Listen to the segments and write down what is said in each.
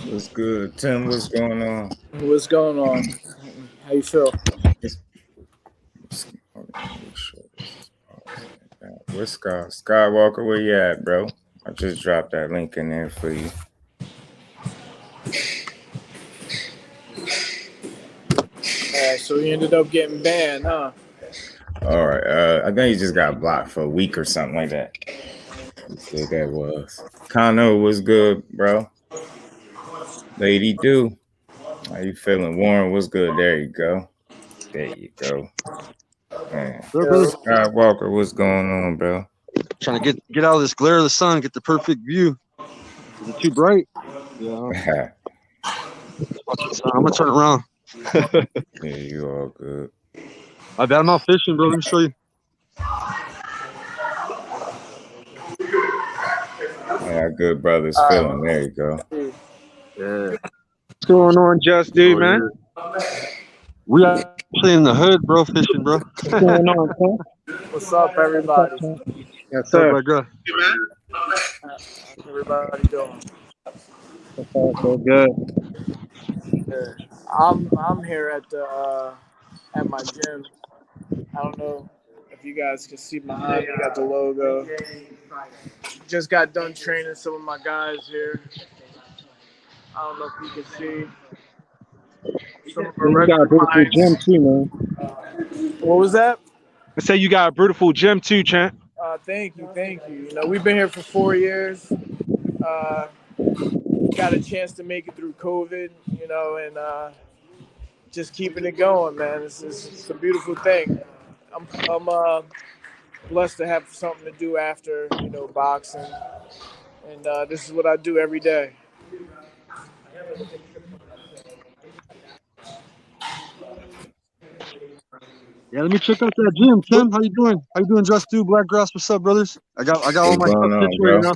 What's good, Tim? What's going on? What's going on? How you feel? It's, hold on, make sure this is paused like that. Where's Skywalker? Where you at, bro? I just dropped that link in there for you. So he ended up getting banned, huh? All right. I think he just got blocked for a week or something like that. He said that was. Kano was good, bro. Lady Do. How you feeling? Warren was good. There you go. There you go. Man. Sure, brother. Yo, Skywalker, what's going on, bro? Trying to get out of this glare of the sun, get the perfect view. Is it too bright? Yeah. I'm gonna turn it around. Yeah, you all good. I bet I'm out fishing, bro. Let me show you. Yeah, good brothers feeling. There you go. Yeah. What's going on, Just Dude, man? We actually in the hood, bro, fishing, bro. What's going on, man? what's up, everybody? Yes, sir. How's everybody doing? So good. Yeah. I'm here at my gym. I don't know if you guys can see behind me. Got the logo. Just got done training some of my guys here. I don't know if you can see. Some of them You got a beautiful gym too, man. What was that? I say you got a beautiful gym too, champ. Thank you. You know, we've been here for 4 years. Got a chance to make it through COVID, you know, and just keeping it going, man. It's a beautiful thing. I'm blessed to have something to do after, you know, boxing, and this is what I do every day. Yeah, let me check out that gym, Tim. How you doing? How you doing, Just Do Black Grass? What's up, brothers? I got all What's my stuff going on, situated bro? now.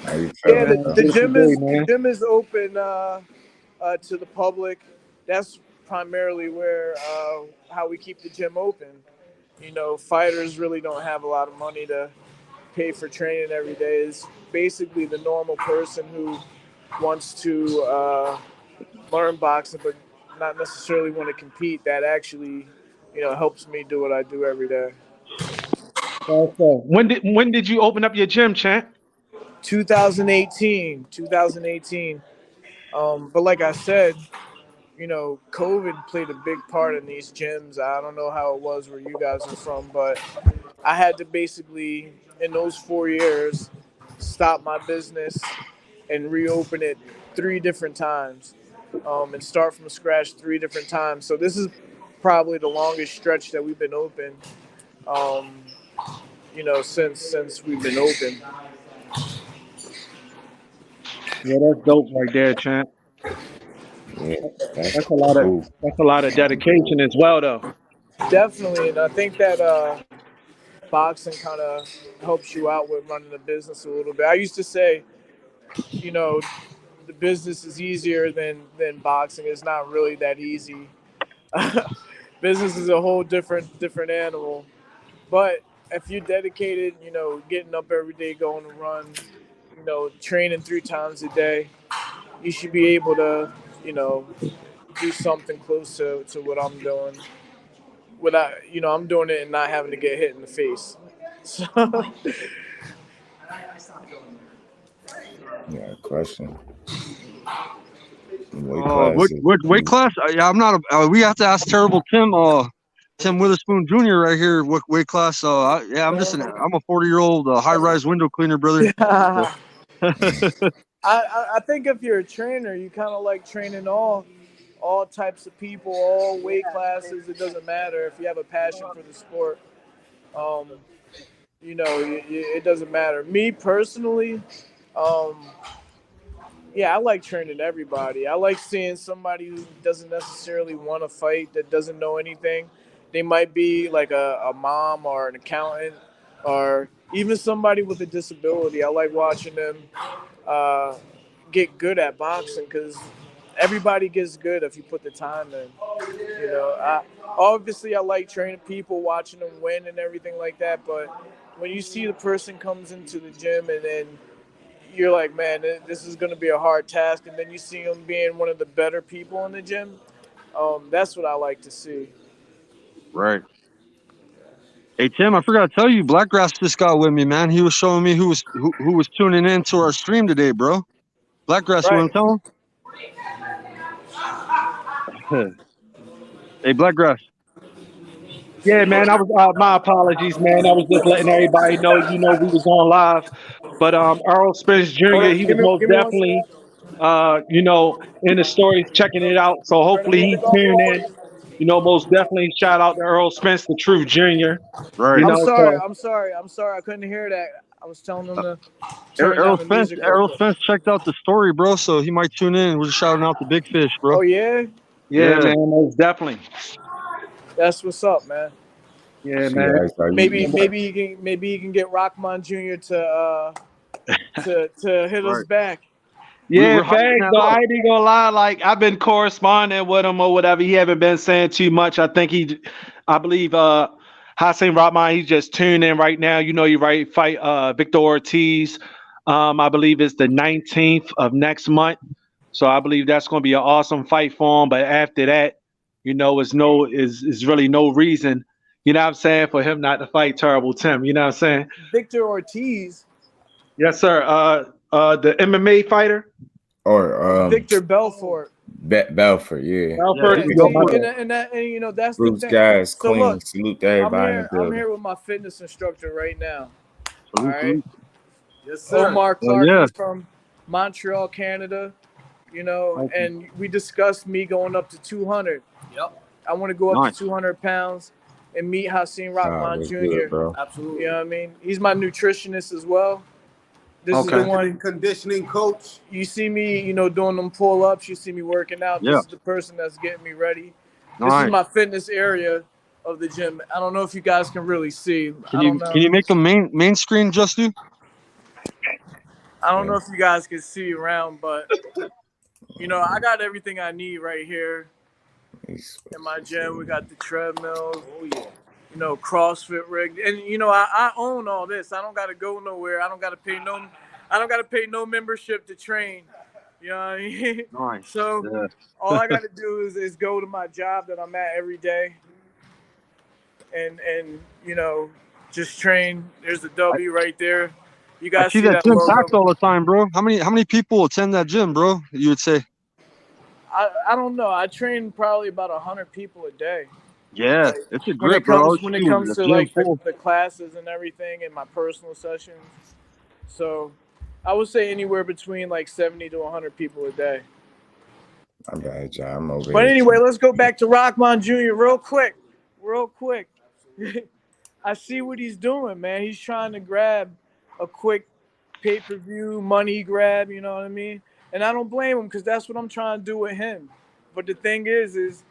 How you Yeah, feeling, bro? the gym is open to the public. That's primarily where how we keep the gym open. You know, fighters really don't have a lot of money to pay for training every day. It's basically the normal person who wants to learn boxing but not necessarily want to compete. That actually, you know, helps me do what I do every day. Okay. When did you open up your gym, champ? 2018. But like I said, you know, COVID played a big part in these gyms. I don't know how it was where you guys are from, but I had to basically, in those 4 years, stop my business and reopen it 3 different times, and start from scratch 3 different times. So this is probably the longest stretch that we've been open, um, you know, since we've been open. Yeah, that's dope right there, champ. Yeah, that's That's a lot of cool. dedication as well, though. Definitely, and I think that boxing kind of helps you out with running the business a little bit. I used to say, you know, the business is easier than boxing. It's not really that easy. Business is a whole different animal. But if you're dedicated, you know, getting up every day, going to run, you know, training 3 times a day, you should be able to, you know, do something close to what I'm doing. Without, you know, I'm doing it and not having to get hit in the face. So, Yeah, question. Weight classes. What weight class? Yeah, I'm not. We have to ask Terrible Tim. Tim Witherspoon Jr. right here. What weight class? Yeah, I'm a 40-year-old high-rise window cleaner, brother. I think if you're a trainer, you kind of like training all types of people, all weight classes. It doesn't matter if you have a passion for the sport. Um, you know, it doesn't matter. Me personally, um, yeah, I like training everybody. I like seeing somebody who doesn't necessarily want to fight, that doesn't know anything. They might be like a mom or an accountant or even somebody with a disability. I like watching them uh, get good at boxing because everybody gets good if you put the time in. You know, obviously I like training people, watching them win and everything like that. But when you see the person comes into the gym and then you're like, man, this is going to be a hard task, and then you see him being one of the better people in the gym. That's what I like to see. Right. Hey Tim, I forgot to tell you, Blackgrass just got with me, man. He was showing me who was tuning in to our stream today, bro. Blackgrass, you Right. want to tell him? Hey, Blackgrass. Yeah, man. I was my apologies, man. I was just letting everybody know, we was on live. But Earl Spence Hold Jr. on. He was Give most me 1 second. definitely in the stories checking it out. So Turn the hopefully music he off real tuned quick. in. Most definitely shout out to Earl Spence, the Truth Jr. Right. So I'm sorry. I couldn't hear that. I was telling them to turn Errol down the Spence, music real Errol quick. Spence checked out the story, bro, so he might tune in. We're just shouting out the big fish, bro. Oh yeah, yeah, Yeah. man, most definitely. that's what's up, man. Yeah, She man. asked, "Are you?" Maybe you can get Rockman Jr. to hit us Right. back. Yeah, We're hyping facts. that Though up. I ain't gonna lie, like I've been corresponding with him or whatever. He haven't been saying too much. I believe Hassan Rahman, he's just tuned in right now. You right, fight Victor Ortiz. I believe it's the 19th of next month. So I believe that's gonna be an awesome fight for him. But after that, is really no reason, what I'm saying, for him not to fight Terrible Tim. You know what I'm saying? Victor Ortiz, Yes, sir. The MMA fighter. Or Victor Belfort. Belfort, yeah. Yeah, Alfred, Yeah, Big yo, see, my Belfort. bad. and that's the Bruce thing. guys, So Queen. look, Salute to everybody in the I'm building. here with my fitness instructor right now. All Salute, right, salute. Yes, sir. Omar Oh, Clark. yeah. He's from Montreal, Canada. Okay. And we discussed me going up to 200. Yep. I want to go up to Nice. 200 pounds and meet Hassan Ah, Rahman what's Jr. good, bro? Absolutely. You know what I mean? He's my nutritionist as well. This is the Okay. one Conditioning coach. you see me, doing them pull ups. You see me working out. Yeah. This is the person that's getting me ready. This Nice. is my fitness area of the gym. I don't know if you guys can really see. Can you make them main screen, JusDue? I don't know if you guys can see around, but I got everything I need right here in my gym. We got the treadmills. Oh yeah. CrossFit rig, and I own all this. I don't got to go nowhere. I don't got to pay no membership to train. You know what I mean? Nice. So Yeah. all I got to do is go to my job that I'm at every day, and just train. There's the W right there. You I guys see see that that gym logo? packed all the time, bro. How many people attend that gym, bro? You would say? I don't know. I train probably about 100 people a day. Yeah, it's a When grip, it bro. comes Shoot, the to gym like full. the classes and everything and my personal sessions, so I would say anywhere between like 70 to 100 people a day. My bad, John. I'm over But here. anyway, let's go back to Rockman Jr. real quick. I see what he's doing, man. He's trying to grab a quick pay-per-view money grab, you know what I mean? And I don't blame him because that's what I'm trying to do with him. But the thing is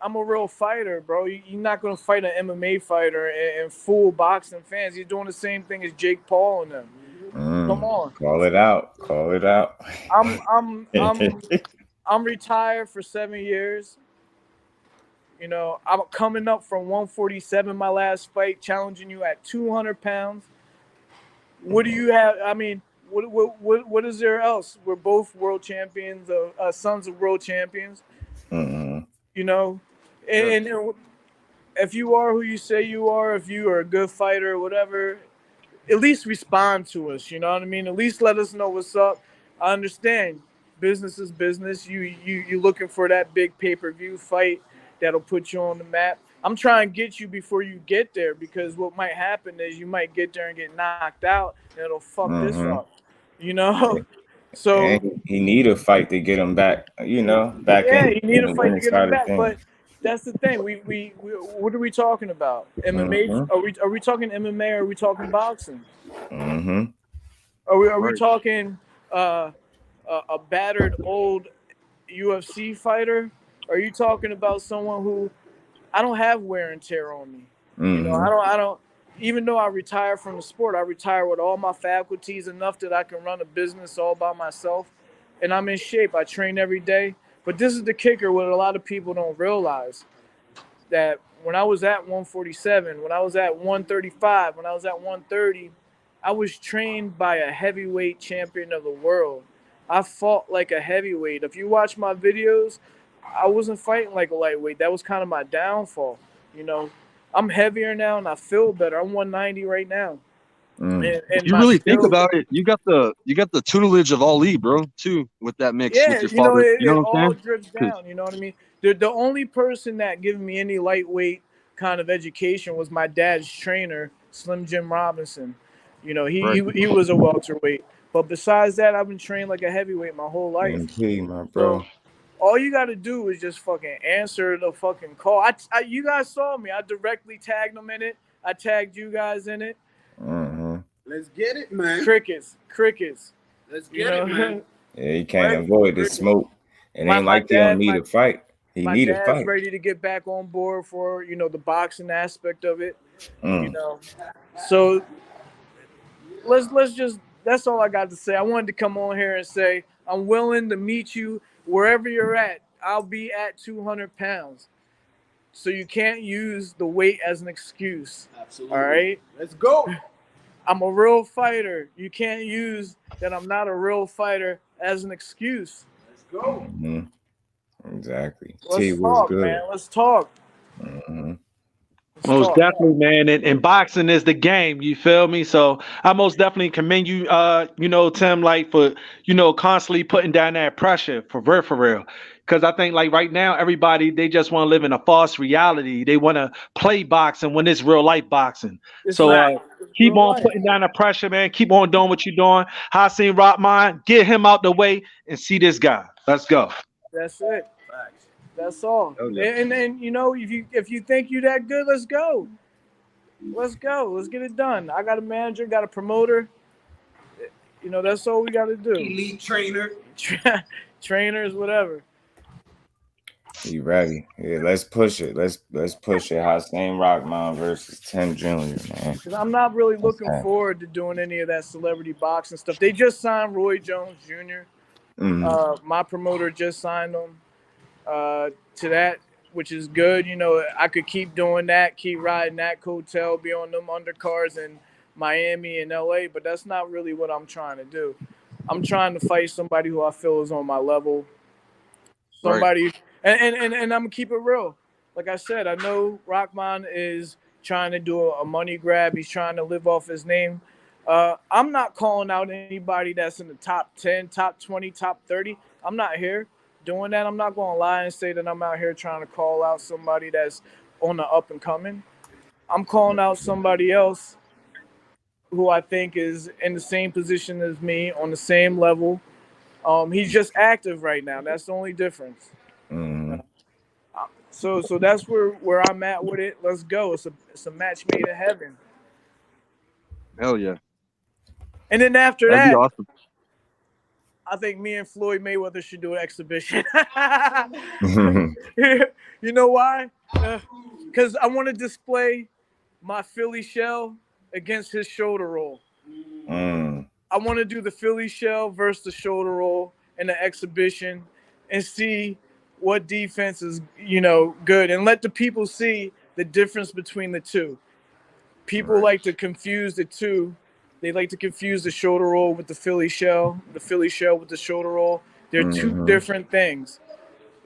I'm a real fighter, bro. You're not going to fight an MMA fighter and fool boxing fans. You're doing the same thing as Jake Paul and them. Come on. Call it out. Call it out. I'm retired for 7 years. I'm coming up from 147, my last fight, challenging you at 200 pounds. What do you have? I mean, what is there else? We're both world champions, sons of world champions. And if you are who you say you are, if you are a good fighter or whatever, at least respond to us. You know what I mean? At least let us know what's up. I understand. Business is business. You looking for that big pay-per-view fight that'll put you on the map. I'm trying to get you before you get there because what might happen is you might get there and get knocked out and it'll fuck this up. So and he need a fight to get him back, back you in need the a fight to winning get him side of back. things. But that's the thing. We what are we talking about? MMA? Are we talking MMA or are we talking boxing? Are we talking a battered old UFC fighter? Are you talking about someone who I don't have wear and tear on me? I don't. Even though I retired from the sport, I retired with all my faculties enough that I can run a business all by myself, and I'm in shape. I train every day. But this is the kicker: what a lot of people don't realize that when I was at 147, when I was at 135, when I was at 130, I was trained by a heavyweight champion of the world. I fought like a heavyweight. If you watch my videos, I wasn't fighting like a lightweight. That was kind of my downfall. You know, I'm heavier now and I feel better. I'm 190 right now. And If you my really think skills, about it, you got the tutelage of Ali, bro, too, with that mix yeah, with your you know, father. You know it what all I'm drips saying? down. You know what I mean? The only person that gave me any lightweight kind of education was my dad's trainer, Slim Jim Robinson. You know, Right. he was a welterweight. But besides that, I've been trained like a heavyweight my whole life. MP, my bro. So all you got to do is just fucking answer the fucking call. You guys saw me. I directly tagged them in it. I tagged you guys in it. Let's get it, man. Crickets. Let's get it, man. Yeah, he can't avoid the smoke. It ain't like they don't need a fight. He need a dad's fight. ready to get back on board for, you know, the boxing aspect of it. You know. So let's just, that's all I got to say. I wanted to come on here and say I'm willing to meet you wherever you're at. I'll be at 200 pounds. So you can't use the weight as an excuse. Absolutely. All right? Let's go. I'm a real fighter. You can't use that I'm not a real fighter as an excuse. Let's go. Exactly. Let's talk, man. Let's talk. Most definitely, man. And boxing is the game. You feel me? So I most definitely commend you, you know, Tim, like for, you know, constantly putting down that pressure for real. Because I think like right now, everybody, they just want to live in a false reality. They want to play boxing when it's real life boxing. So keep on putting down the pressure, man. Keep on doing what you're doing. Hassan Rahman, get him out the way and see this guy. Let's go. That's it. That's all. And you know, if you think you that good, let's go. Let's go. Let's get it done. I got a manager, got a promoter. You know, that's all we got to do. Elite trainer. Trainers, whatever. You ready? Yeah, let's push it. Let's push it. Hassan Rahman versus Tim Jr., man. Because I'm not really looking forward to doing any of that celebrity boxing stuff. They just signed Roy Jones Jr. My promoter just signed him to that, which is good. You know, I could keep doing that, keep riding that coattail, be on them undercards in Miami and LA, but that's not really what I'm trying to do. I'm trying to fight somebody who I feel is on my level. Somebody, and I'm gonna keep it real. Like I said, I know Rahman is trying to do a money grab. He's trying to live off his name. I'm not calling out anybody that's in the top 10, top 20, top 30. I'm not here doing that. I'm not going to lie and say that I'm out here trying to call out somebody that's on the up and coming. I'm calling out somebody else who I think is in the same position as me, on the same level. He's just active right now. That's the only difference. So that's where I'm at with it. Let's go. It's a match made in heaven. Hell yeah. And then after That'd that, be awesome. I think me and Floyd Mayweather should do an exhibition. You know why? Because I want to display my Philly shell against his shoulder roll. I want to do the Philly shell versus the shoulder roll in the exhibition and see what defense is, you know, good, and let the people see the difference between the two. People like to confuse the two. They like to confuse the shoulder roll with the Philly shell with the shoulder roll. They're two different things,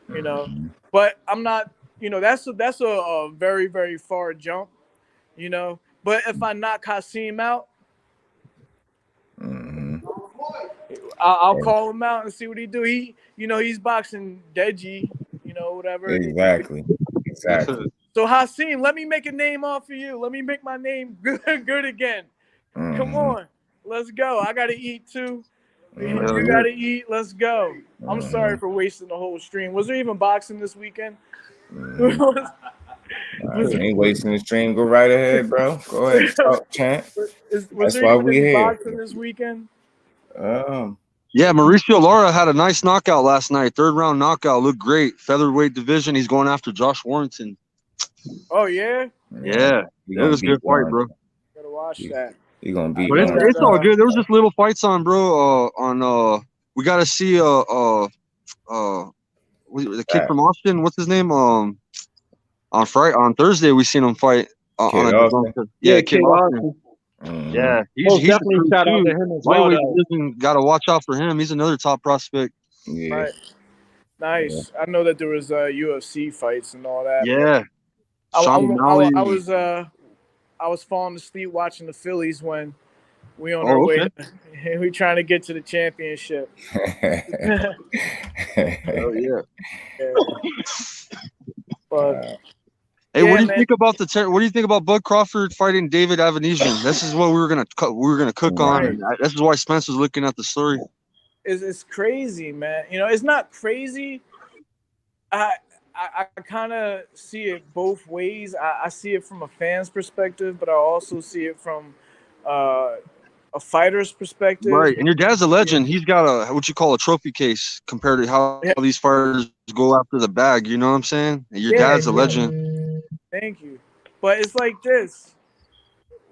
you know. But I'm not, you know, that's a very, very far jump, you know. But if I knock Hassan out, I'll call him out and see what he do. He, you know, he's boxing Deji, you know, whatever. Exactly. So Hassan, let me make a name off of you. Let me make my name good again. Come on, let's go. I gotta eat too. You gotta eat. Let's go. I'm sorry for wasting the whole stream. Was there even boxing this weekend? Ain't wasting the stream. Go right ahead, bro. Go ahead, talk, champ. Was there even any boxing this weekend? Yeah, Mauricio Lara had a nice knockout last night. 3rd round knockout. Looked great. Featherweight division. He's going after Josh Warrington. Oh, yeah? Yeah. It was a good fight, bro. Gotta watch that. You're gonna beat But it's all good. There was just little fights on, bro. We gotta see the kid from Austin. What's his name? On Thursday we seen him fight. Kid Austin. Yeah, Kid Austin. Yeah, Most he's a definitely crew shout out to too. him as well. Lightweight Though. division, got to watch out for him. He's another top prospect. Yeah. Right. Nice. I know that there was UFC fights and all that. Yeah, I, Sean O'Malley. I was falling asleep watching the Phillies when we on Oh, our way. okay. We trying to get to the championship. Oh yeah. Yeah. But Hey, yeah, what do you man. think about what do you think about Bud Crawford fighting David Avanesian? This is what we were gonna cook on. Right. And this is why Spence was looking at the story. It's crazy, man. You know, it's not crazy. I kind of see it both ways. I see it from a fan's perspective, but I also see it from a fighter's perspective. Right, and your dad's a legend. He's got a what you call a trophy case compared to how these fighters go after the bag. You know what I'm saying? And your dad's a legend. Thank you. But it's like this.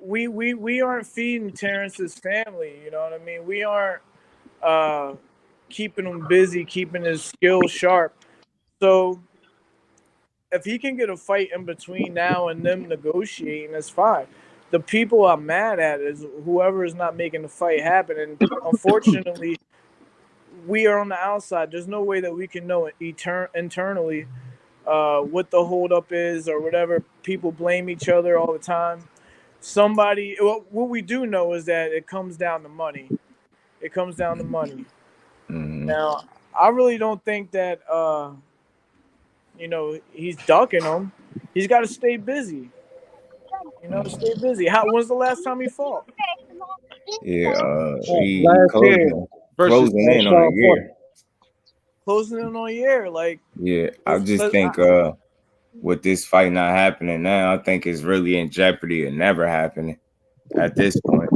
We aren't feeding Terrence's family. You know what I mean? We aren't keeping him busy, keeping his skills sharp. So if he can get a fight in between now and them negotiating, that's fine. The people I'm mad at is whoever is not making the fight happen. And unfortunately, we are on the outside. There's no way that we can know internally what the holdup is or whatever. People blame each other all the time. What we do know is that it comes down to money. It comes down to money. Now, I really don't think that, he's ducking them. He's got to stay busy. Stay busy. When's the last time he fought? Yeah, he Last year closing in on a year. Closing in on a year, like. Yeah, I just think with this fight not happening now, I think it's really in jeopardy of never happening at this point.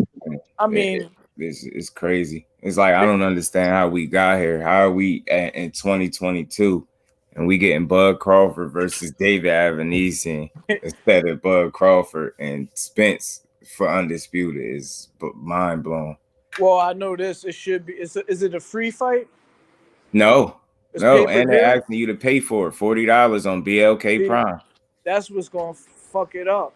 I mean, it's crazy. It's like I don't understand how we got here. How are we in 2022 and we getting Bud Crawford versus David Avanesian instead of Bud Crawford and Spence for undisputed? Is mind blown. Well, I know this. It should be. Is it a free fight? No. It's no, and they're pay-per-view? asking you to pay for it, $40 on BLK Prime. That's what's gonna fuck it up.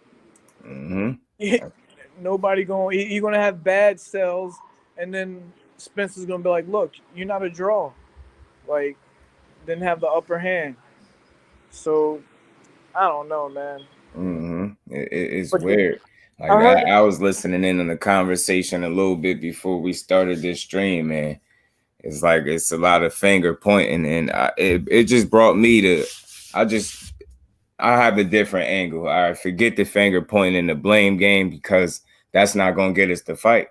Nobody you're gonna have bad sales, and then Spencer's gonna be like, "Look, you're not a draw." Like, didn't have the upper hand. So, I don't know, man. It's weird. Like I was listening in on the conversation a little bit before we started this stream, man. It's like it's a lot of finger pointing, and it just brought me to. I have a different angle. I forget the finger pointing in the blame game because that's not gonna get us to fight.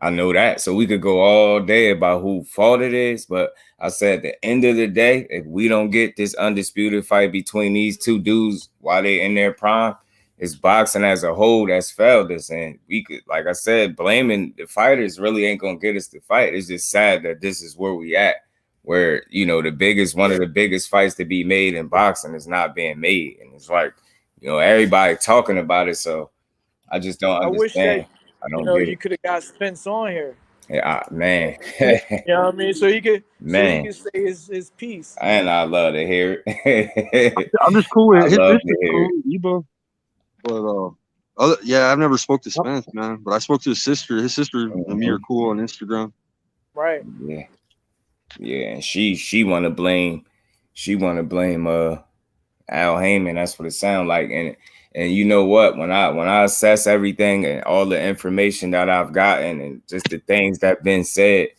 I know that. So we could go all day about who fault it is, but I said at the end of the day, if we don't get this undisputed fight between these two dudes while they're in their prime, it's boxing as a whole that's failed us. And we could, like I said, blaming the fighters really ain't gonna get us to fight. It's just sad that this is where we at, where one of the biggest fights to be made in boxing is not being made. And it's like, everybody talking about it. So I just don't understand. I don't get it. You could have got Spence on here. Yeah, man. You know what I mean? So he could say his piece. And I love to hear it. I'm just cool with I love to hear it. But I've never spoke to Spence, man. But I spoke to his sister. His sister and me are cool on Instagram. Right. Yeah, and she want to blame Al Heyman. That's what it sounds like. And you know what? When I assess everything and all the information that I've gotten and just the things that been said,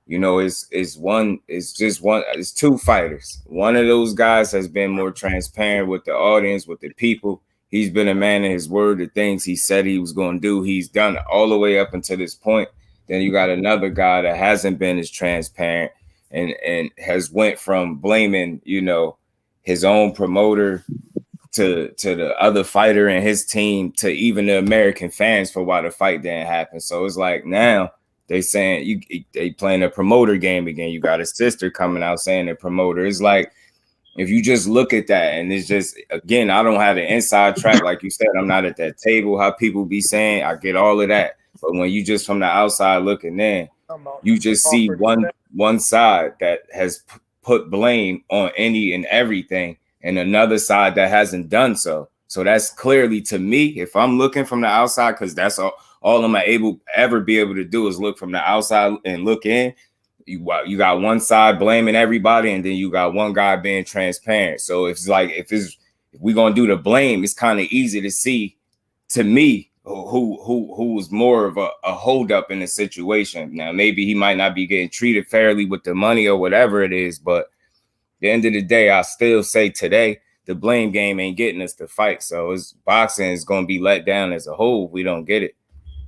it's two fighters. One of those guys has been more transparent with the audience, with the people. He's been a man of his word. The things he said he was going to do, he's done all the way up until this point. Then you got another guy that hasn't been as transparent and has went from blaming, his own promoter to the other fighter and his team to even the American fans for why the fight didn't happen. So it's like now they saying they playing a promoter game again. You got a sister coming out saying the promoter. It's like, if you just look at that, and it's just, again, I don't have the inside track. Like you said, I'm not at that table, how people be saying, I get all of that. But when you just from the outside looking in, you just see one side that has put blame on any and everything, and another side that hasn't done so. So that's clearly, to me, if I'm looking from the outside, because that's all I'm ever be able to do is look from the outside and look in. You got one side blaming everybody, and then you got one guy being transparent. So if we're gonna do the blame, it's kind of easy to see, to me, who was more of a holdup in the situation. Now maybe he might not be getting treated fairly with the money or whatever it is, but at the end of the day, I still say today the blame game ain't getting us to fight. So boxing is gonna be let down as a whole if we don't get it.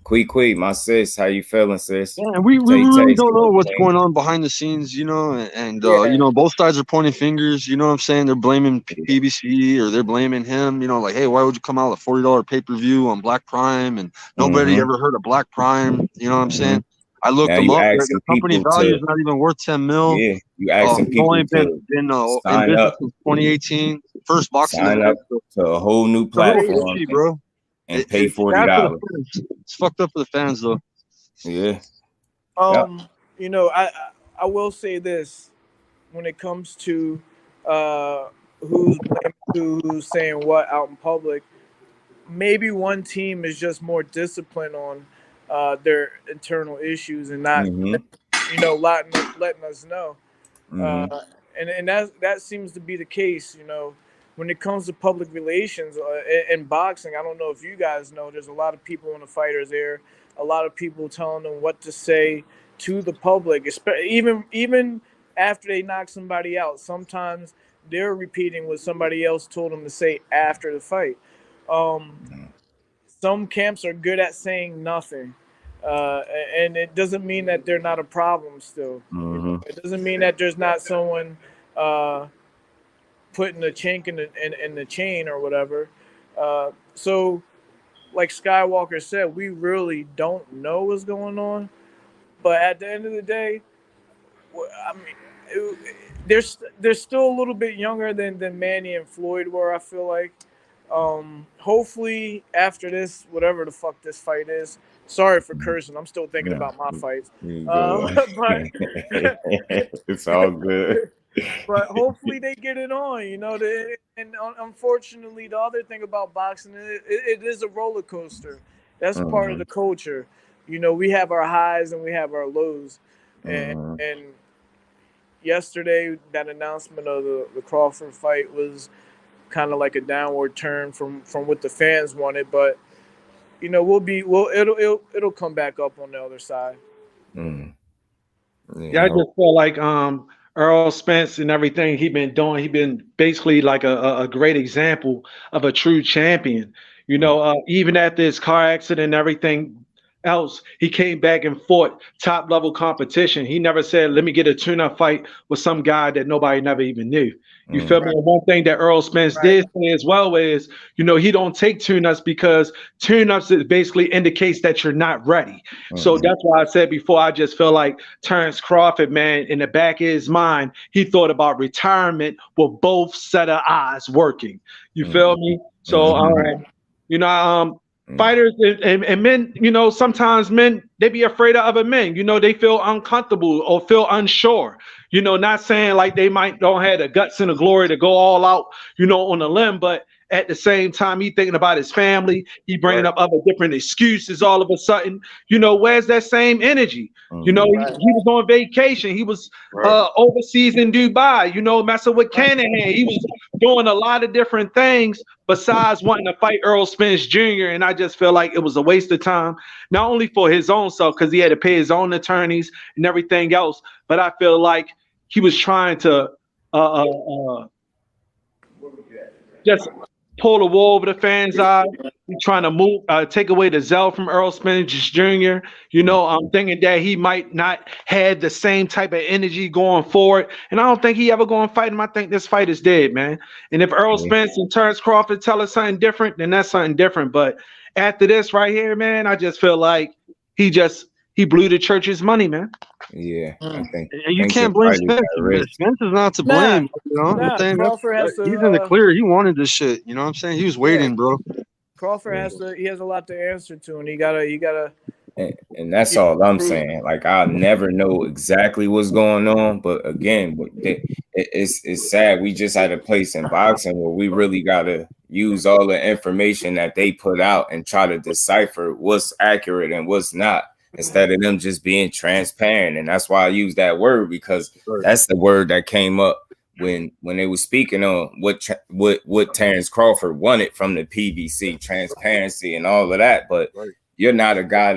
Quee, my sis, how you feeling, sis? Yeah, and we really don't know what's going on behind the scenes, you know, and you know, both sides are pointing fingers, you know what I'm saying? They're blaming PBC or they're blaming him, you know, like, hey, why would you come out with a $40 pay-per-view on Black Prime? And nobody ever heard of Black Prime, you know what I'm saying? I looked them up. Their company value is not even worth 10 mil. Yeah, you asking people only been in business since 2018. First boxing sign up to a whole new platform, bro. And pay $40. It's fucked up for the fans, though. Yeah. You know, I will say this when it comes to who's blaming who's saying what out in public. Maybe one team is just more disciplined on their internal issues and not, you know, letting us know. And that seems to be the case, you know. When it comes to public relations in boxing, I don't know if you guys know, there's a lot of people in the fighters there, a lot of people telling them what to say to the public, even after they knock somebody out. Sometimes they're repeating what somebody else told them to say after the fight. Some camps are good at saying nothing, and it doesn't mean that they're not a problem still. It doesn't mean that there's not someone putting a chink in the chain or whatever. So, like Skywalker said, we really don't know what's going on. But at the end of the day, I mean, they're still a little bit younger than Manny and Floyd were, I feel like. Hopefully, after this, whatever the fuck this fight is, sorry for cursing. I'm still thinking about my fights. But it's all good. But hopefully they get it on, you know. And unfortunately, the other thing about boxing, it is a roller coaster. That's part of the culture. You know, we have our highs and we have our lows. And yesterday, that announcement of the Crawford fight was kind of like a downward turn from what the fans wanted. But you know, it'll come back up on the other side. Yeah, I just feel like Earl Spence and everything he been doing, he been basically like a great example of a true champion. You know, even after his car accident and everything else, he came back and fought top level competition. He never said, let me get a tune-up fight with some guy that nobody never even knew. You feel me? And one thing that Earl Spence did say as well is, you know, he don't take tune-ups because tune-ups basically indicates that you're not ready. So that's why I said before, I just feel like Terrence Crawford, man, in the back of his mind, he thought about retirement with both set of eyes working. You feel me? So, you know, fighters and men, you know, sometimes men, they be afraid of other men. You know, they feel uncomfortable or feel unsure. You know, not saying like they don't have the guts and the glory to go all out, you know, on a limb, but at the same time, he thinking about his family. He bringing up other different excuses all of a sudden. You know, where's that same energy? You know, he was on vacation. He was overseas in Dubai, you know, messing with Canahan. He was doing a lot of different things besides wanting to fight Earl Spence Jr. And I just feel like it was a waste of time, not only for his own self, because he had to pay his own attorneys and everything else, but I feel like he was trying to just pull the wool over the fans' eye. He's trying to take away the zeal from Earl Spence Jr. You know, I'm thinking that he might not have the same type of energy going forward. And I don't think he ever going to fight him. I think this fight is dead, man. And if Earl Spence and Terrence Crawford tell us something different, then that's something different. But after this right here, man, I just feel like he blew the church's money, man. Yeah, I think you can't blame Spence. Spence is not to blame. You know what I'm saying? He's in the clear. He wanted this shit. You know what I'm saying? He was waiting, bro. Crawford has a lot to answer to, and he gotta. And that's all I'm saying. Like, I'll never know exactly what's going on, but again, it's sad. We just had a place in boxing where we really gotta, use all the information that they put out and try to decipher what's accurate and what's not, instead of them just being transparent. And that's why I use that word, because that's the word that came up when they were speaking on what Terrence Crawford wanted from the PBC, transparency and all of that. But you're not a guy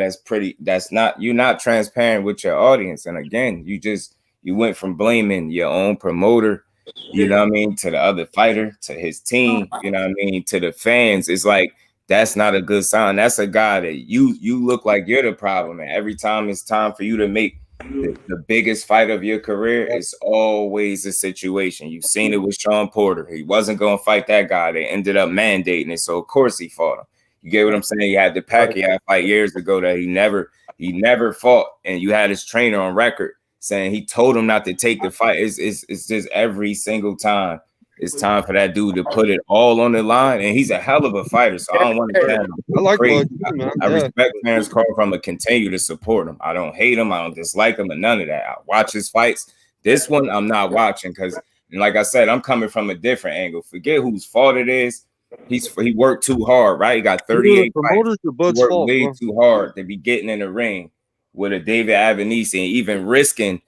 you're not transparent with your audience. And again, you went from blaming your own promoter, you know what I mean, to the other fighter, to his team, you know what I mean, to the fans. It's like, that's not a good sign. That's a guy that you look like you're the problem. And every time it's time for you to make the biggest fight of your career, it's always a situation. You've seen it with Sean Porter. He wasn't going to fight that guy. They ended up mandating it. So of course he fought him. You get what I'm saying? You had the Pacquiao fight years ago that he never fought. And you had his trainer on record saying he told him not to take the fight. It's just every single time it's time for that dude to put it all on the line, and he's a hell of a fighter. So I don't want to count him. I respect Terrence Crawford. I'm gonna continue to support him. I don't hate him. I don't dislike him, and none of that. I watch his fights. This one I'm not watching because, like I said, I'm coming from a different angle. Forget whose fault it is. He worked too hard, right? He got 38 fights. He worked way too hard to be getting in the ring with a David Avanese and even risking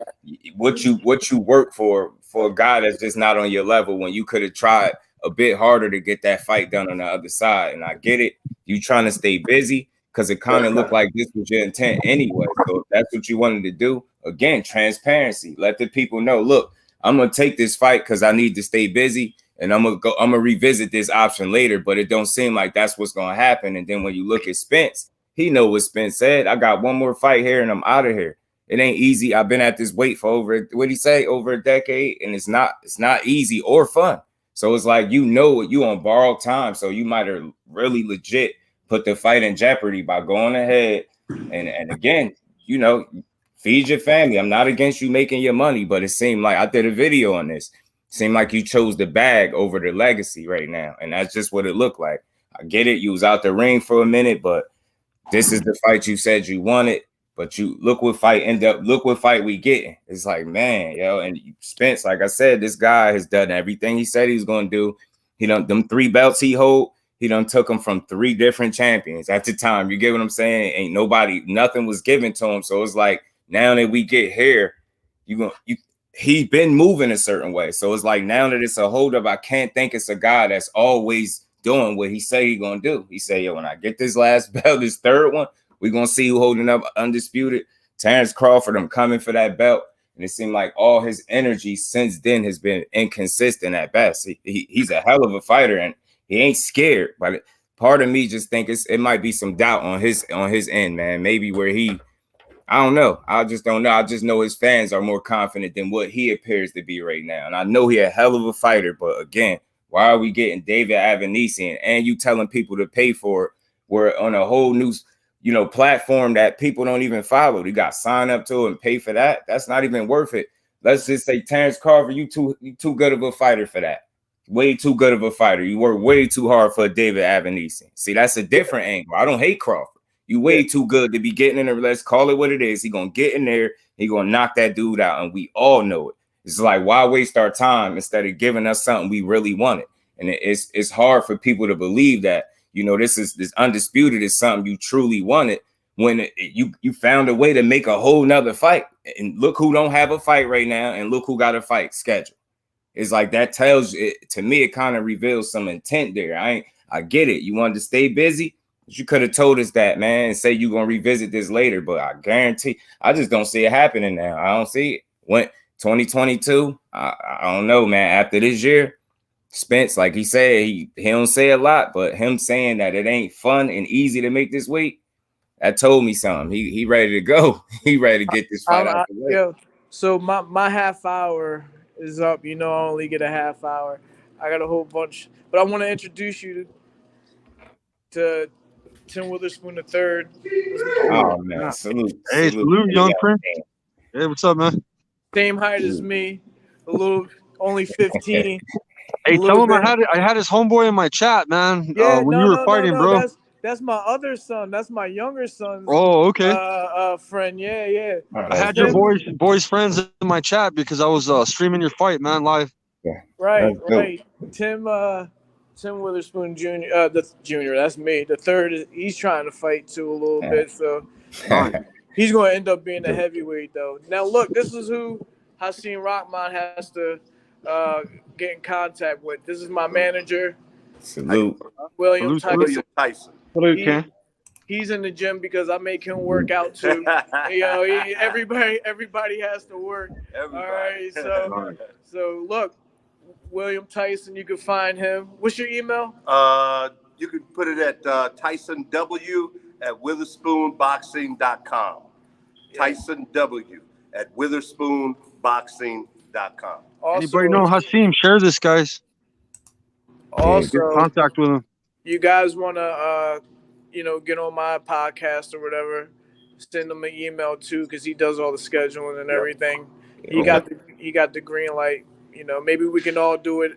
what you work for a guy that's just not on your level, when you could have tried a bit harder to get that fight done on the other side. And I get it. You trying to stay busy because it kind of looked like this was your intent anyway. So if that's what you wanted to do, again, transparency. Let the people know, look, I'm going to take this fight because I need to stay busy, and I'm going to revisit this option later, but it don't seem like that's what's going to happen. And then when you look at Spence, he know what Spence said. I got one more fight here and I'm out of here. It ain't easy. I've been at this weight for over a decade, and it's not easy or fun. So it's like, you on borrowed time. So you might have really legit put the fight in jeopardy by going ahead. And again, feed your family. I'm not against you making your money, but it seemed like, I did a video on this. It seemed like you chose the bag over the legacy right now. And that's just what it looked like. I get it. You was out the ring for a minute, but this is the fight you said you wanted. But you look what fight we getting. It's like, man, and Spence, like I said, this guy has done everything he said he was going to do. He done them 3 belts he hold. He done took them from 3 different champions at the time. You get what I'm saying? Nothing was given to him. So it's like, now that we get here, he's been moving a certain way. So it's like, now that it's a holdup, I can't think it's a guy that's always doing what he say he's going to do. He say, when I get this last belt, this 3rd one, we're going to see who holding up undisputed. Terrence Crawford, I'm coming for that belt. And it seemed like all his energy since then has been inconsistent at best. He's a hell of a fighter, and he ain't scared. But part of me just think it might be some doubt on his end, man. Maybe where I don't know. I just don't know. I just know his fans are more confident than what he appears to be right now. And I know he a hell of a fighter. But again, why are we getting David Avanesian and you telling people to pay for it? We're on a whole new platform that people don't even follow. You got sign up to and pay for that. That's not even worth it. Let's just say, Terrence Crawford, you too good of a fighter for that. Way too good of a fighter. You work way too hard for David Avanesian. See, that's a different angle. I don't hate Crawford. You way too good to be getting in there. Let's call it what it is. He gonna get in there. He gonna knock that dude out, and we all know it. It's like, why waste our time instead of giving us something we really wanted? And it's hard for people to believe that. This undisputed is something you truly wanted when you found a way to make a whole nother fight. And look who don't have a fight right now, and look who got a fight scheduled. It's like, that tells you, to me, it kind of reveals some intent there. I get it. You wanted to stay busy, but you could have told us that, man, and say you're going to revisit this later. But I guarantee, I just don't see it happening now. I don't see it. Went 2022. I don't know, man. After this year, Spence, like he said, he don't say a lot, but him saying that it ain't fun and easy to make this weight, that told me something. He ready to go. He ready to get this fight out the way. So my half hour is up. I only get a half hour. I got a whole bunch, but I want to introduce you to Tim Witherspoon III. Oh man, salute. Hey, salute, young prince. Hey, what's up, man? Same height as me, only 15. Hey, tell him I had his homeboy in my chat, man. Yeah, when you were fighting, bro. That's my other son. That's my younger son's. Oh, okay. Friend. Yeah. I had your boys' friends in my chat because I was streaming your fight, man, live. Right. Tim Tim Witherspoon Jr. The junior, that's me. The third is he's trying to fight too a little bit, so he's going to end up being a heavyweight though. Now look, this is who Hasim Rahman has to get in contact with. This is my manager. Salute. William Salute, Tyson. Salute, He's in the gym because I make him work out too. You know, everybody has to work. All right, so look, William Tyson, you can find him. What's your email? You can put it at TysonW@WitherspoonBoxing.com. TysonW@WitherspoonBoxing.com. Anybody know Hasim? Share this, guys. Also, get contact with him. You guys want to, get on my podcast or whatever, send him an email too, because he does all the scheduling and everything. He got the green light. You know, maybe we can all do it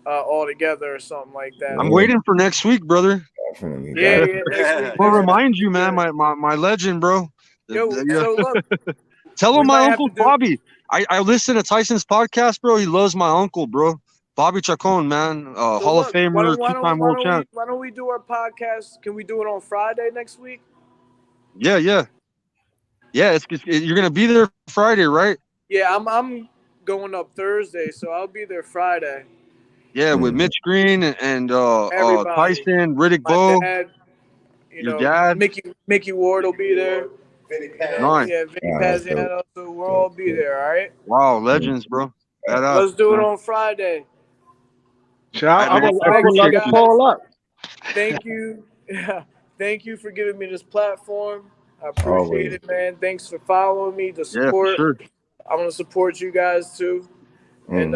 all together or something like that. I'm waiting for next week, brother. Definitely. Yeah. I'll remind you, man, my legend, bro. Yo, so look. Tell him my uncle Bobby. I listen to Tyson's podcast, bro. He loves my uncle, bro. Bobby Chacon, man, Hall of Famer, two-time world champ. Why don't we do our podcast? Can we do it on Friday next week? Yeah. You're gonna be there Friday, right? Yeah, I'm going up Thursday, so I'll be there Friday. Yeah, with Mitch Green and Tyson, Riddick Bowe. Dad, your dad, Mickey Ward will be there. Nice. Yeah, Vinny Paziano, so we'll all be there. All right. Wow, legends, bro. Let's do it on Friday. I would love to pull up. Thank you. Thank you for giving me this platform. I appreciate it, man. Thanks for following me. The support. Yeah, for sure. I'm gonna support you guys too. And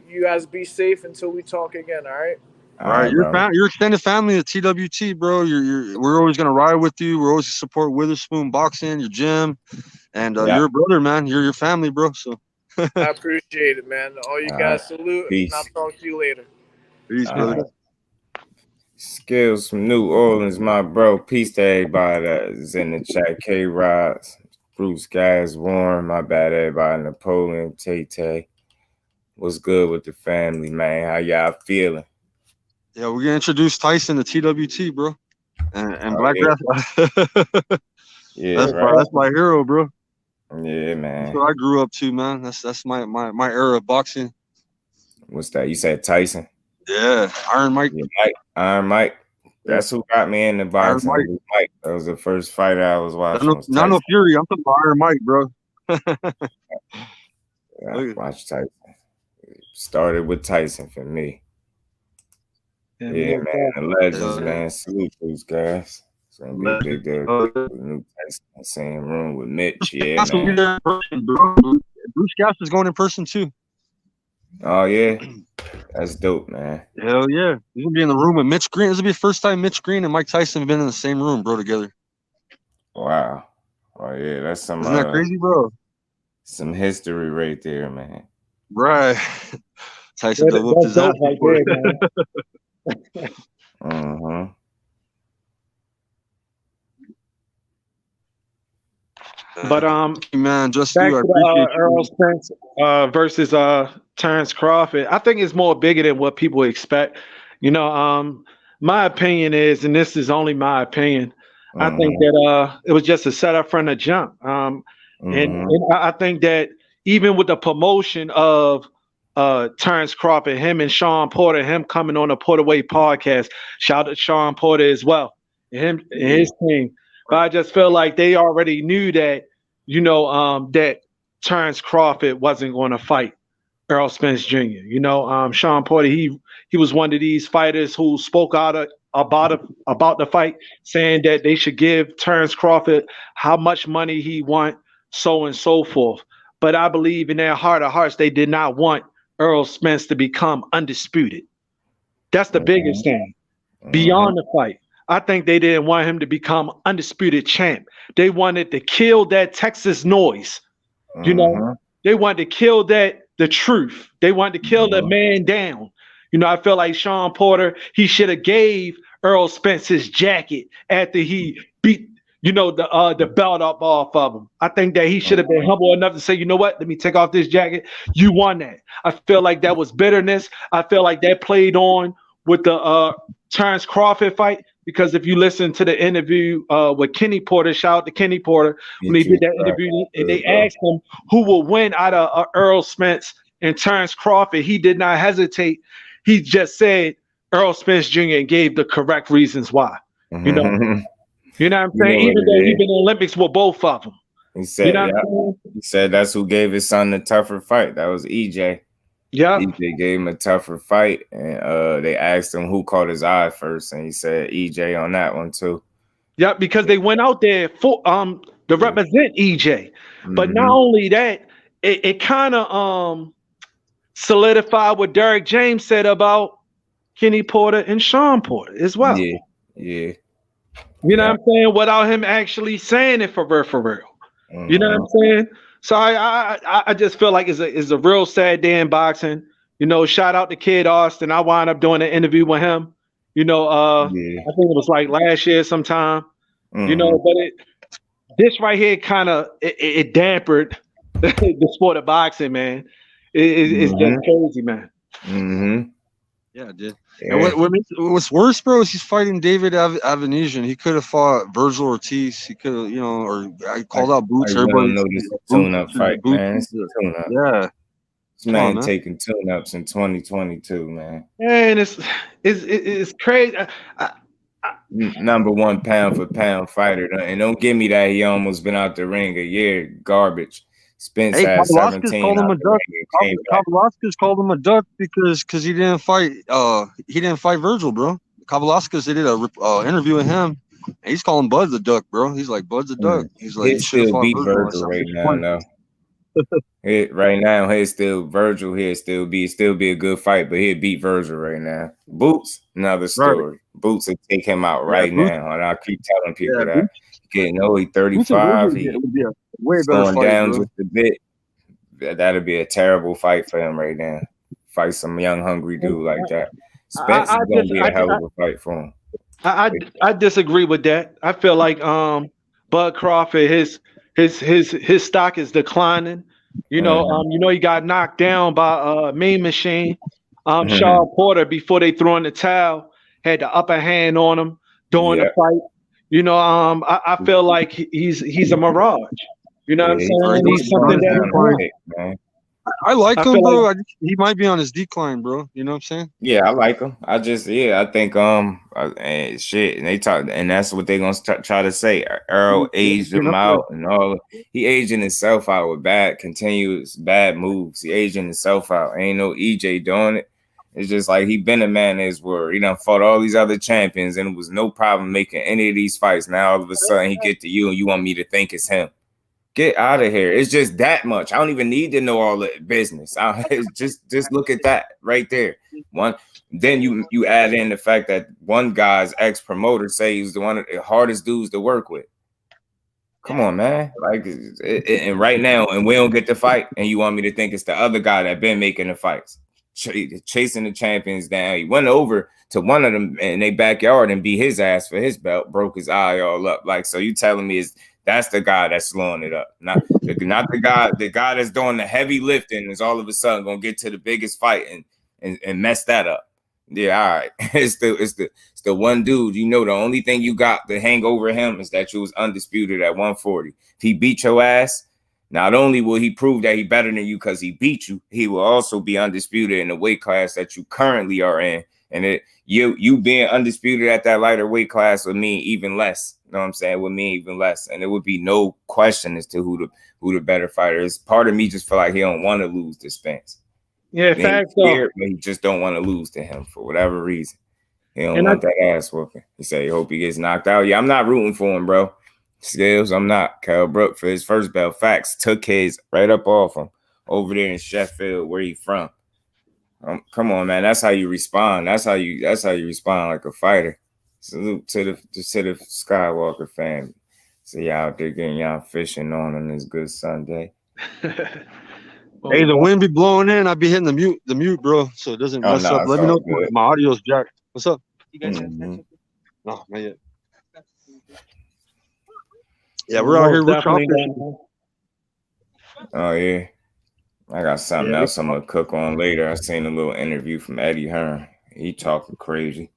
you guys be safe until we talk again. All right. All right, your extended family, the TWT, bro. We're always gonna ride with you. We're always support Witherspoon Boxing, your gym, and you're a brother, man. You're your family, bro. So I appreciate it, man. All you guys salute. Peace. And I'll talk to you later. Peace, brother. Skills from New Orleans, my bro. Peace to everybody that's in the chat. K-Rods, Bruce, Guys, Warren, my bad, everybody. Napoleon, Tay. What's good with the family, man? How y'all feeling? Yeah, we're gonna introduce Tyson to TWT, bro. And Black Grass. Yeah, that's my hero, bro. Yeah, man. That's what I grew up to, man. That's my era of boxing. What's that? You said Tyson? Yeah, Iron Mike. Yeah, Iron Mike. That's who got me into boxing. Mike. That was the first fight I was watching. Not no Fury. I'm talking about Iron Mike, bro. I watched Tyson. Started with Tyson for me. Yeah, man. The legends, man. Salute those guys. It's gonna be a big day. New Tyson in the same room with Mitch. Yeah, man. Bruce Gas is going in person too. Oh yeah, that's dope, man. Hell yeah, he's gonna be in the room with Mitch Green. This will be the first time Mitch Green and Mike Tyson have been in the same room, bro, together. Wow. Oh yeah, that's some. Isn't that crazy, bro? Some history right there, man. Right. Tyson whooped his ass. But man, just back I to Errol Spence versus Terrence Crawford. I think it's more bigger than what people expect. You know, my opinion is, and this is only my opinion, I think that it was just a setup from the jump. And I think that even with the promotion of Terrence Crawford, him and Sean Porter, him coming on the Porterway podcast, shout out to Sean Porter as well, him and his team. But I just feel like they already knew that, that Terrence Crawford wasn't going to fight Errol Spence Jr. You know, Sean Porter, he was one of these fighters who spoke out about the fight, saying that they should give Terrence Crawford how much money he want, so and so forth. But I believe in their heart of hearts, they did not want Errol Spence to become undisputed. That's the biggest thing. Beyond the fight, I think they didn't want him to become undisputed champ. They wanted to kill that Texas noise. You know, they wanted to kill the truth. They wanted to kill the man down. You know, I feel like Sean Porter, he should have gave Errol Spence his jacket after he beat, the belt up off of him. I think that he should have been humble enough to say, you know what, let me take off this jacket. You won that. I feel like that was bitterness. I feel like that played on with the Terrence Crawford fight, because if you listen to the interview with Kenny Porter, shout out to Kenny Porter, when he did that interview, and they asked him who will win out of Earl Spence and Terrence Crawford, he did not hesitate. He just said Earl Spence Jr. and gave the correct reasons why. You know what I'm saying? Even though he's been in the Olympics with both of them. He said, he said that's who gave his son the tougher fight. That was EJ. Yeah. EJ gave him a tougher fight, and they asked him who caught his eye first, and he said EJ on that one too. Yeah, because they went out there for to represent EJ. But not only that, it kind of solidified what Derek James said about Kenny Porter and Sean Porter as well. Yeah. You know what I'm saying? Without him actually saying it for real. You know what I'm saying? So I just feel like it's a real sad day in boxing. You know, shout out to Kid Austin. I wound up doing an interview with him. You know, I think it was like last year sometime. You know, but this right here kind of it dampened the sport of boxing, man. It's just crazy, man. Yeah, it did. And what's worse, bro, is he's fighting David Avanesian. He could have fought Virgil Ortiz. He could have, you know, or I called out Boots. Everybody know this tune-up fight, man. It's a tune-up. Yeah. This man taking tune-ups in 2022, man. Man, it's crazy. Number one pound for pound fighter. And don't give me that he almost been out the ring a year. Garbage. Spence had 17. Called him a duck. Kavalauskas called him a duck because he didn't fight. He didn't fight Virgil, bro. Kavalauskas, they did a interview with him. And he's calling Bud the duck, bro. He's like, Bud's a duck. He's like, he still beat Virgil right now, though. Right now, he'll still Virgil. He'll still be a good fight, but he'll beat Virgil right now. Boots, another story. Right. Boots will take him out right now, and I'll keep telling people that. Getting old, he's 35. He's going down just a bit. That'll be a terrible fight for him right now. Fight some young, hungry dude like that. Spence is gonna be a hell of a fight for him. I disagree with that. I feel like Bud Crawford, his stock is declining. You know, he got knocked down by Mean Machine. Sean Porter, before they threw in the towel, had the upper hand on him during the fight. You know, I feel like he's a mirage. You know what I'm saying? He's something that I like him, bro. He might be on his decline, bro. You know what I'm saying? Yeah, I like him. I think shit, and they talk, and that's what they gonna try to say. Earl aged him out, and all. He aging himself out with continuous bad moves. He aging himself out. Ain't no EJ doing it. It's just like he been a man of his word. He done fought all these other champions, and it was no problem making any of these fights. Now all of a sudden he get to you, and you want me to think it's him. Get out of here. It's just that much. I don't even need to know all the business. Just look at that right there. Then you add in the fact that one guy's ex-promoter say he's one of the hardest dudes to work with. Come on, man. Like, and right now, and we don't get the fight, and you want me to think it's the other guy that been making the fights. Chasing the champions down. He went over to one of them in their backyard and beat his ass for his belt, broke his eye all up. Like, so you telling me that's the guy that's slowing it up, not the guy that's doing the heavy lifting is all of a sudden gonna get to the biggest fight and mess that up. Yeah, all right. It's the one dude. You know, the only thing you got to hang over him is that you was undisputed at 140. If he beat your ass, not only will he prove that he's better than you because he beat you, he will also be undisputed in the weight class that you currently are in. And you being undisputed at that lighter weight class would mean even less. You know what I'm saying? Would mean even less. And it would be no question as to who the better fighter is. Part of me just feel like he don't want to lose to Spence. Yeah, in fact, he just don't want to lose to him for whatever reason. He don't want that ass whooping. He said he hope he gets knocked out. Yeah, I'm not rooting for him, bro. Skills, I'm not. Cal Brook for his first belt. Facts took his right up off him over there in Sheffield, where he from. Come on, man. That's how you respond. That's how you respond like a fighter. Salute to the Skywalker family. So y'all out there getting y'all fishing on this good Sunday. Hey, the wind be blowing in. I be hitting the mute, bro, so it doesn't mess up. Let me know if my audio's jacked. What's up? You guys have no, not yet. Yeah, we're out here. We're fishing. Oh yeah, I got something else I'm gonna cook on later. I seen a little interview from Eddie Hearn. He talking crazy.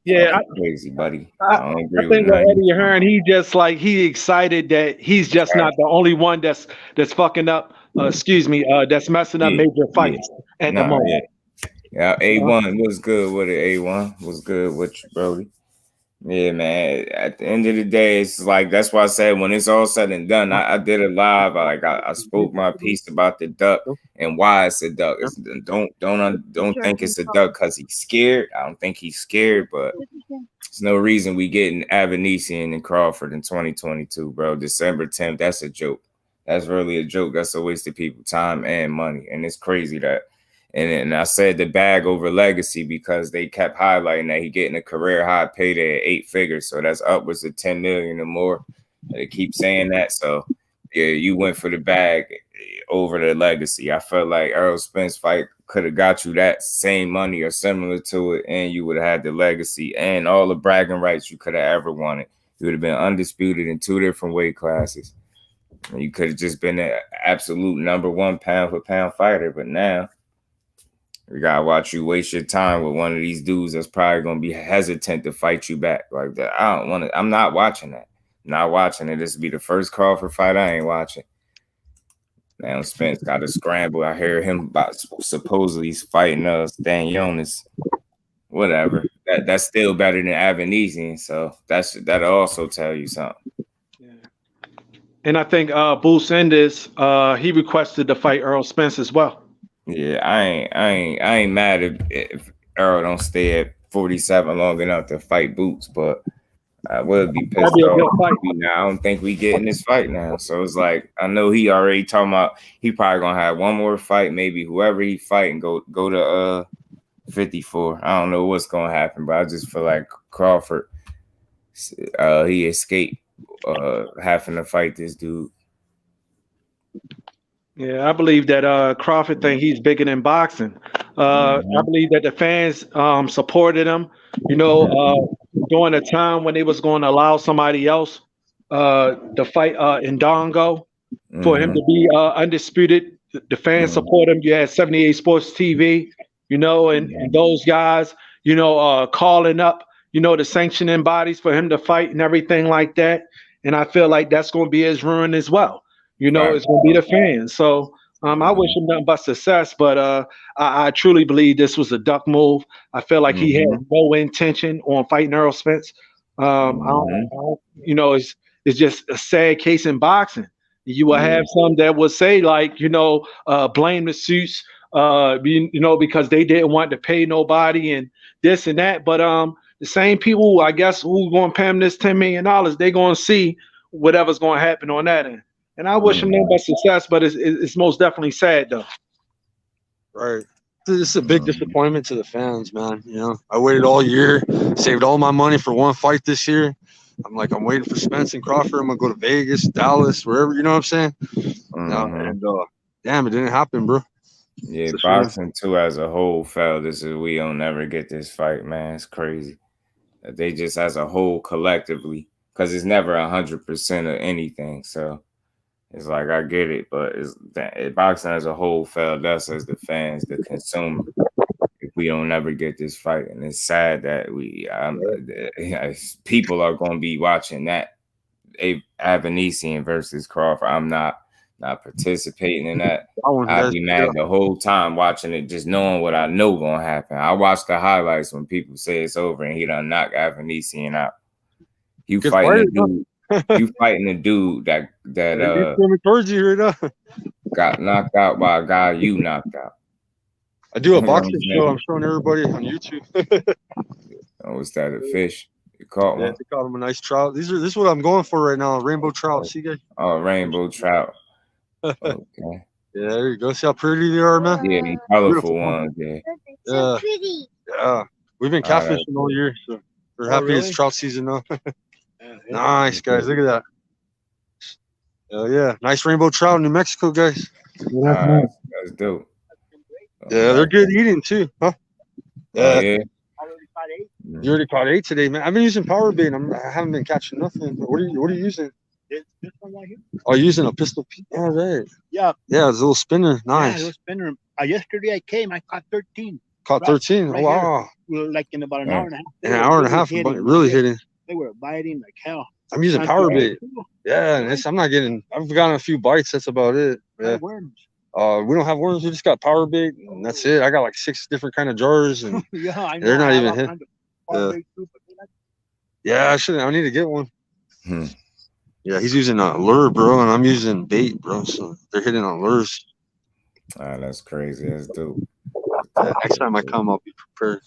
Yeah, Crazy, buddy. I, I don't I agree with think with nothing. Eddie Hearn, he excited that he's just not the only one that's fucking up. That's messing up Yeah, major yeah. fights at the Nah, moment. yeah. Yeah, A1 was good with it. A1 was good with you, Brody. Yeah, man. At the end of the day, it's like that's why I said when it's all said and done, I did it live. I spoke my piece about the duck and why it's a duck. It's, don't think it's a duck because he's scared. I don't think he's scared, but there's no reason we getting Avanesian and Crawford in 2022, bro. December 10th. That's a joke. That's really a joke. That's a waste of people time and money, and it's crazy that. And I said the bag over legacy because they kept highlighting that he getting a career high payday at 8 figures. So that's upwards of 10 million or more. They keep saying that. So yeah, you went for the bag over the legacy. I felt like Errol Spence fight could have got you that same money or similar to it, and you would have had the legacy and all the bragging rights you could have ever wanted. You would have been undisputed in 2 different weight classes. You could have just been an absolute #1 pound for pound fighter, but now we gotta watch you waste your time with one of these dudes that's probably gonna be hesitant to fight you back like that. I don't want to. I'm not watching that. Not watching it. This will be the first Crawford fight I ain't watching. Now Spence got to scramble. I hear him about supposedly he's fighting Stan Jonas. Whatever. That's still better than Avanesian. So that'll also tell you something. Yeah. And I think Bruce Endes, he requested to fight Errol Spence as well. Yeah, I ain't mad if Errol don't stay at 47 long enough to fight Boots, but I would be pissed off. Now I don't think we getting this fight now. So it's like I know he already talking about he probably gonna have one more fight, maybe whoever he fight and go to 54. I don't know what's gonna happen, but I just feel like Crawford he escaped having to fight this dude. Yeah, I believe that Crawford think he's bigger than boxing. I believe that the fans supported him, during a time when they was going to allow somebody else to fight Ndongo for him to be undisputed. The fans support him. You had 78 Sports TV, and those guys, calling up, the sanctioning bodies for him to fight and everything like that. And I feel like that's going to be his ruin as well. It's going to be the fans. So I wish him nothing but success, but I truly believe this was a duck move. I feel like he had no intention on fighting Errol Spence. It's just a sad case in boxing. You will have some that would say like, blame the suits, because they didn't want to pay nobody and this and that. But the same people, I guess, who going to pay him this $10 million, they're going to see whatever's going to happen on that end. And I wish him no best success, but it's most definitely sad though. Right. This is a big disappointment to the fans, man. I waited all year, saved all my money for one fight this year. I'm waiting for Spence and Crawford. I'm gonna go to Vegas, Dallas, wherever. You know what I'm saying? And damn, it didn't happen, bro. Yeah, boxing too as a whole felt. We don't never get this fight, man. It's crazy. They just as a whole collectively, because it's never 100% of anything. So. It's like I get it, but boxing as a whole failed us as the fans, the consumer. If we don't ever get this fight, and it's sad that people are going to be watching that Avanesian versus Crawford. I'm not participating in that. I'll be mad the whole time watching it, just knowing what I know going to happen. I watch the highlights when people say it's over and he done knock Avanesian out. You fighting a dude. You fighting a dude that towards you right now. Got knocked out by a guy you knocked out. I do a boxing show. I'm showing everybody on YouTube. Oh, was that a fish? You caught one? They caught him a nice trout. This is what I'm going for right now. Rainbow trout. See, guys? Oh, rainbow trout. Okay. Yeah, there you go. See how pretty they are, man? Yeah, the colorful ones. Yeah. So pretty. Yeah. We've been catfishing all year, so we're happy it's trout season now. Nice, guys. Look at that. Yeah. Nice rainbow trout in New Mexico, guys. That's dope. Yeah, they're good eating, too. Huh? Yeah. You already caught 8 today, man. I've been using power bait. I haven't been catching nothing. What are you using? This one right here. Oh, you're using a pistol. All right. Yeah. Yeah, it's a little spinner. Nice. Yeah, a little spinner. Yesterday I came. I caught 13. Caught 13. Right Wow. We were like in about an hour and a half. In an hour and a half, really hitting. They were biting like hell. I'm using power bait. Yeah, and I'm not getting. I've gotten a few bites. That's about it. Yeah. Worms. We don't have worms. We just got power bait, and that's it. I got like 6 different kind of jars, and yeah, I know. they're not even hit. Yeah, I need to get one. Yeah, he's using a lure, bro, and I'm using bait, bro. So they're hitting on lures. Ah, that's crazy. That's dope. Next time I come, I'll be prepared.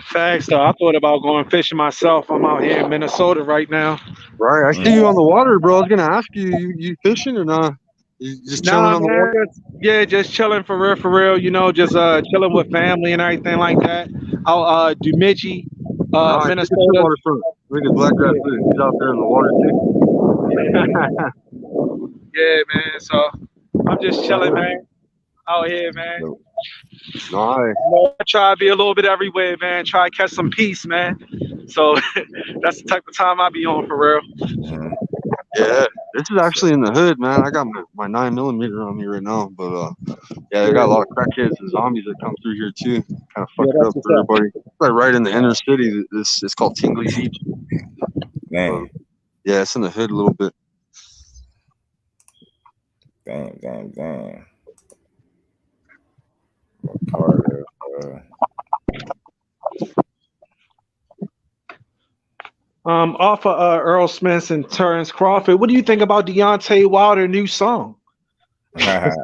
Facts, though. I thought about going fishing myself. I'm out here in Minnesota right now. Right, I see you on the water, bro. I was gonna ask you, you fishing or not? You just chilling on the water? Yeah, just chilling for real. You know, just chilling with family and everything like that. Out Bemidji, Minnesota. Waterfront. Look at Blackgrass. He's out there in the water too. Yeah, man. So I'm just chilling, man. Out here, man. Nice. I try to be a little bit everywhere, man. Try to catch some peace, man. So that's the type of time I be on for real. Yeah, this is actually in the hood, man. I got my 9mm on me right now, but yeah, they got a lot of crackheads and zombies that come through here too. Kind of fuck it up for everybody. It's like right in the inner city. It's called Tingley Beach. Damn. Yeah, it's in the hood a little bit. Damn. Part of off of Earl Smith and Terrence Crawford, what do you think about Deontay Wilder's new song? that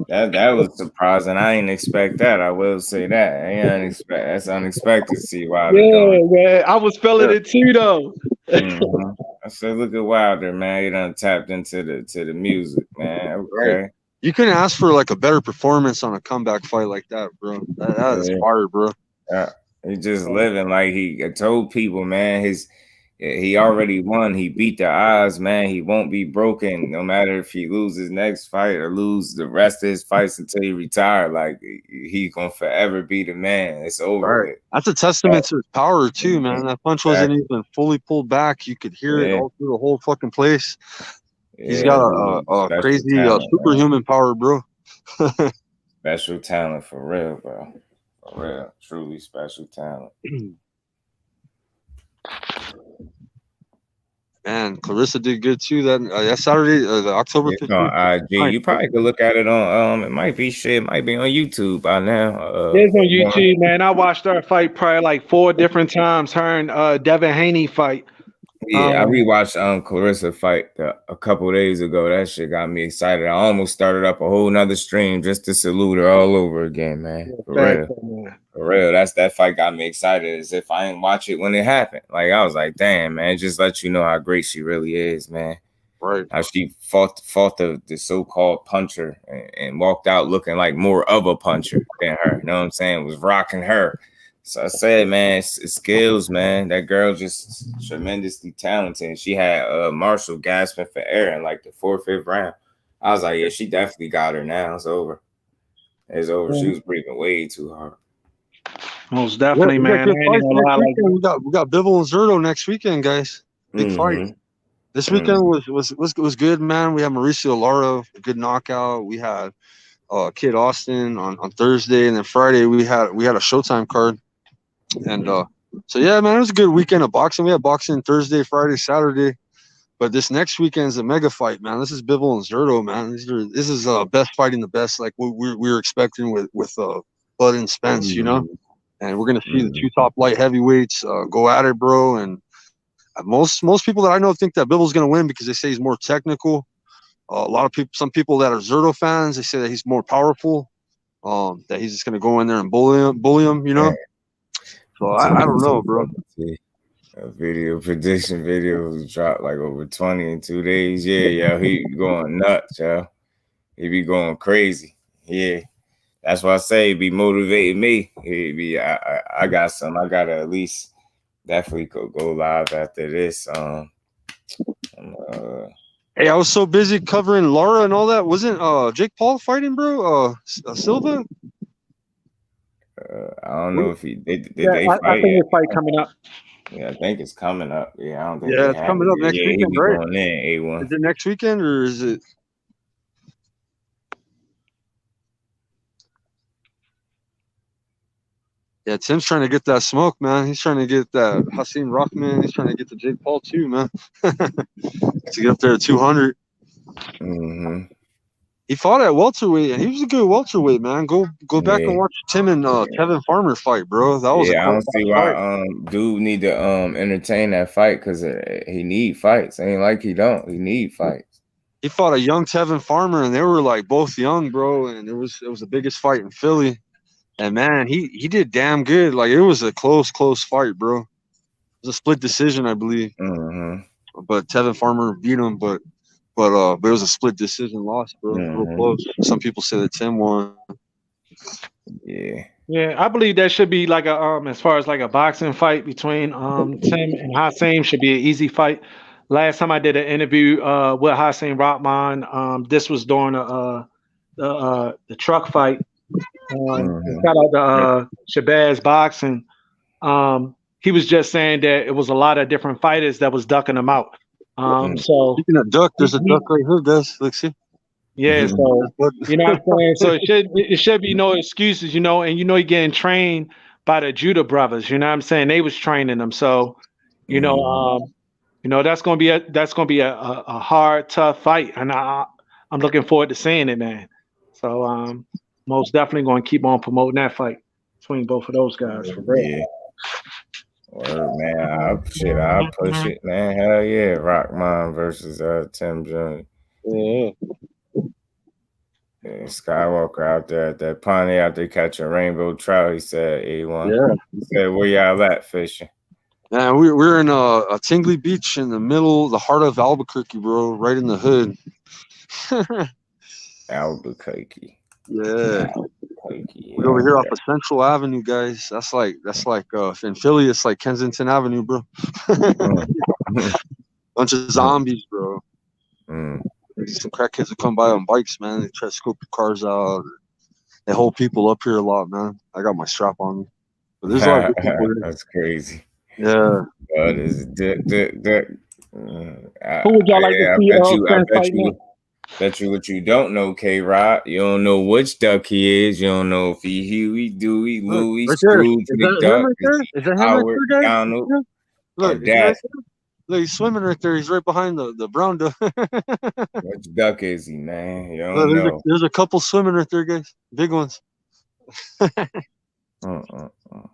was surprising. I didn't expect that. I will say that. That's unexpected to see Wilder. Yeah, man. I was feeling it too, though. I said, look at Wilder, man. He done tapped into the music, man. Okay. Right. You couldn't ask for like a better performance on a comeback fight like that, bro. That is fire, bro. Yeah. He just living like he told people, man. He already won. He beat the odds, man. He won't be broken no matter if he loses next fight or lose the rest of his fights until he retire. Like he gonna forever be the man. It's over. Right. That's a testament to his power too, man. That punch wasn't even fully pulled back. You could hear it all through the whole fucking place. He's got a crazy superhuman power, bro. Special talent for real, bro. For real, truly special talent. Man, Clarissa did good too. That Saturday, the October 15th. On IG. You probably could look at it on. It might be on YouTube by now. It's on YouTube, man. I watched her fight probably like 4 different times. Her and Devin Haney fight. Yeah, I rewatched Clarissa fight a couple days ago. That shit got me excited. I almost started up a whole nother stream just to salute her all over again, man. For real. That fight got me excited as if I didn't watch it when it happened. Like I was like, damn, man, just let you know how great she really is, man. Right. How she fought the so-called puncher and walked out looking like more of a puncher than her. You know what I'm saying? Was rocking her. So I said, man, it's skills, man. That girl just tremendously talented. She had Marshall gasping for air in like the 4th, 5th round. I was like, yeah, she definitely got her now. It's over. It's over. She was breathing way too hard. Most definitely, man. We got Bivol and Zerto next weekend, guys. Big fight. This weekend was good, man. We had Mauricio Lara, a good knockout. We had Kid Austin on Thursday, and then Friday we had a Showtime card. And so yeah, man, it was a good weekend of boxing. We had boxing Thursday, Friday, Saturday, but this next weekend is a mega fight, man. This is Bivol and Zerto, man. This is best fighting the best, like we were expecting with Bud and Spence, you know. And we're gonna see the 2 top light heavyweights go at it, bro. And most people that I know think that Bivol's gonna win because they say he's more technical. A lot of people, some people that are Zerto fans, they say that he's more powerful. That he's just gonna go in there and bully him, you know. So I don't know, bro. A prediction video dropped like over 20 in 2 days. Yeah, he going nuts, yo. He be going crazy. Yeah, that's why I say he be motivating me. He be. I got some. I gotta at least definitely go live after this. Hey, I was so busy covering Lara and all that. Wasn't Jake Paul fighting, bro? Silva? I don't know if they fight. I think his fight coming up. Yeah, I think it's coming up. Yeah, I don't think. Yeah, it's coming up next weekend, right? Going in, A1. Is it next weekend or is it? Yeah, Tim's trying to get that smoke, man. He's trying to get that Hasim Rahman. He's trying to get the Jake Paul too, man. To get up there at 200. Mm-hmm. He fought at welterweight, and he was a good welterweight, man. Go back and Yeah. watch Tim and Kevin Farmer fight, bro. That was Yeah, a I close don't see fight. why dude need to entertain that fight because he need fights. Ain't like he don't. He need fights. He fought a young Tevin Farmer, and they were like both young, bro. And it was the biggest fight in Philly. And man, he did damn good. Like it was a close fight, bro. It was a split decision, I believe. Mm-hmm. But Tevin Farmer beat him, but it was a split decision loss, bro. Mm-hmm. Real close. Some people say that Tim won. Yeah. Yeah, I believe that should be like a as far as like a boxing fight between Tim and Hasim should be an easy fight. Last time I did an interview with Hasim Rahman, this was during the truck fight. Mm-hmm. Shout out to Shabazz Boxing. He was just saying that it was a lot of different fighters that was ducking him out. So Speaking of duck, there's a duck right here, guys. Let's see. yeah, so you know what I'm saying. So it should be no excuses, you know, and you know you're getting trained by the Judah brothers. You know what I'm saying? They was training them, so you know, that's gonna be a hard, tough fight, and I'm looking forward to seeing it, man. So most definitely going to keep on promoting that fight between both of those guys for real. Yeah. Word, man. I'll push it, man. Hell yeah. Rockman versus Tim Jr. Yeah. Yeah, Skywalker out there at that pond out there catching rainbow trout. He said A1. Yeah. He said, where y'all at fishing? Man, we're in a Tingley Beach in the middle, the heart of Albuquerque, bro, right in the hood. Albuquerque. Yeah. Albuquerque. We're over here off of Central Avenue, guys. That's like in Philly, it's like Kensington Avenue, bro. Bunch of zombies, bro. Some crackheads that come by on bikes, man. They try to scope your cars out. They hold people up here a lot, man. I got my strap on me. But there's a lot of good people here. That's crazy. Yeah. But it's Who would y'all like to see? Bet you what you don't know, K-Rod. You don't know which duck he is. You don't know if he Huey, Dewey, Louie, right Scrooge, is that him right there? Is that him Howard, right there, guys? Donald, Look, Dad. Look, he's swimming right there. He's right behind the brown duck. Which duck is he, man? You don't Look, know. there's a couple swimming right there, guys. Big ones.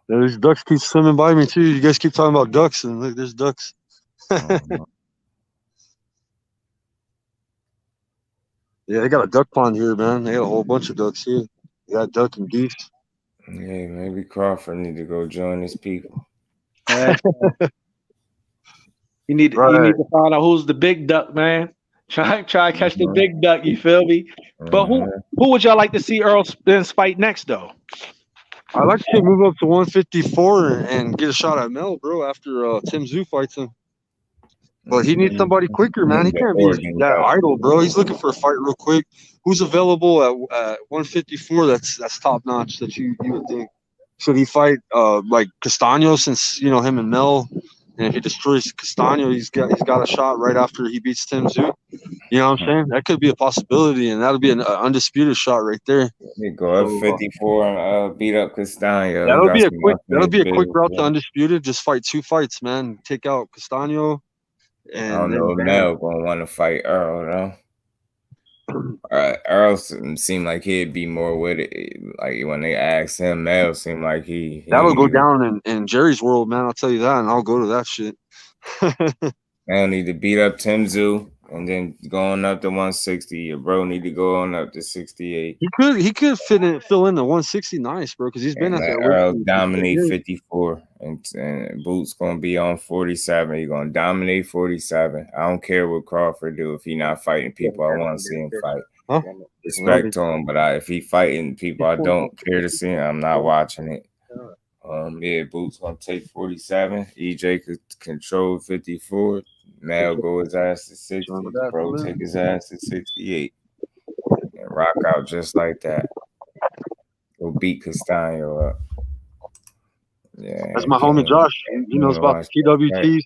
These ducks keep swimming by me too. You guys keep talking about ducks, and look, there's ducks. Yeah, they got a duck pond here, man. They got a whole bunch of ducks here. They got duck and geese. Yeah, maybe Crawford need to go join his people. You need to find out who's the big duck, man. Try to catch the big duck. You feel me? But who would y'all like to see Earl Spence fight next, though? I'd like to see him move up to 154 and get a shot at Mel, bro, after Tim Tszyu fights him. But he needs somebody quicker, man. He can't be that idle, bro. He's looking for a fight real quick. Who's available at 154 that's top notch that you would think? Should he fight like Castaño, since him and Mel? And if he destroys Castaño, he's got a shot right after he beats Tim Tszyu. You know what I'm saying? That could be a possibility, and that'll be an undisputed shot right there. He go up 54 and beat up Castaño. That'll be a quick route to undisputed. Just fight 2 fights, man. Take out Castaño. And I don't know if Mel gonna want to fight Earl though. Earl seemed like he'd be more with it. Like when they asked him, Mel seemed like that'll go down in Jerry's world, man. I'll tell you that, and I'll go to that shit. Mel need to beat up Tim Tszyu and then going up to 160. Your bro need to go on up to 68. He could fill in the 160 nice, bro, because he's been at that. Earl dominate 54, and Boots gonna be on 47. He gonna dominate 47. I don't care what Crawford do if he not fighting people I want to see him fight. Respect to him, but if he fighting people I don't care to see, I'm not watching it. Yeah, Boots gonna take 47. EJ could control 54. Mel go his ass to 60. Bro take his ass to 68. And rock out just like that. Go beat Castaño up. Yeah. That's my homie Josh. He knows about the PWT.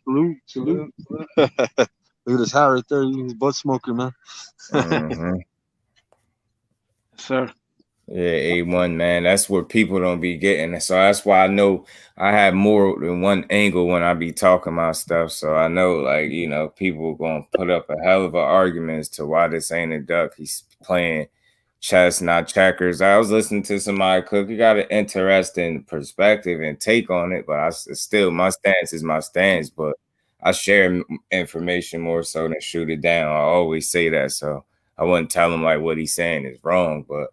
Salute. Look at his hat right there. He's a butt smoker, man. Sir. Yeah, A1, man. That's what people don't be getting. So that's why I know I have more than one angle when I be talking about stuff. So I know, like, people gonna put up a hell of an argument as to why this ain't a duck. He's playing chess, not checkers. I was listening to somebody cook. You got an interesting perspective and take on it, but still my stance is my stance. But I share information more so than shoot it down. I always say that. So I wouldn't tell him like what he's saying is wrong, but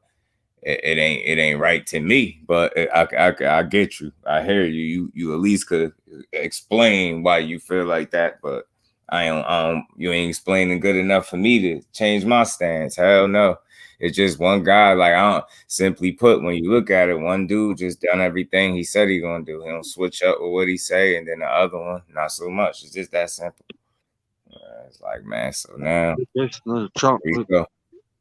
it ain't right to me, but I get you. I hear you. You at least could explain why you feel like that, but you ain't explaining good enough for me to change my stance. Hell no. It's just one guy. Like, I don't, simply put, when you look at it, one dude just done everything he said he gonna do. He don't switch up with what he say, and then the other one, not so much. It's just that simple. It's like, man, so now Trump. here you go.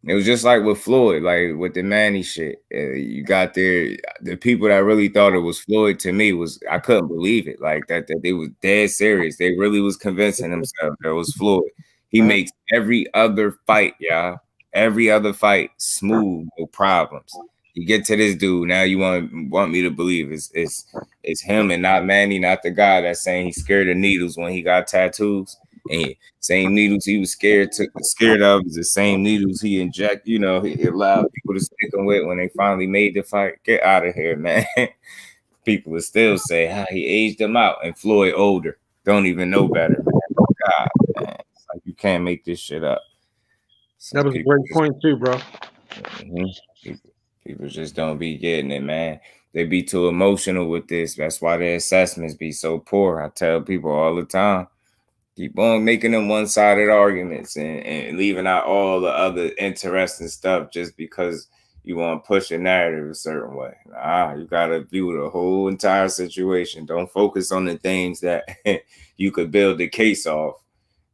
It was just like with Floyd, like with the Manny shit. You got there, the people that really thought it was Floyd, to me, I couldn't believe it. Like that they was dead serious. They really was convincing themselves that it was Floyd. He makes every other fight, y'all. Every other fight smooth, no problems. You get to this dude, now you want me to believe it's him and not Manny, not the guy that's saying he's scared of needles when he got tattoos. And same needles he was scared of is the same needles he inject. He allowed people to stick them with when they finally made the fight. Get out of here, man. People will still say how he aged them out, and Floyd older. Don't even know better, man. God, man. It's like you can't make this shit up. That was a great point too, bro. People just don't be getting it, man. They be too emotional with this. That's why their assessments be so poor. I tell people all the time. Keep on making them one-sided arguments and leaving out all the other interesting stuff just because you want to push a narrative a certain way. You got to view the whole entire situation. Don't focus on the things that you could build the case off.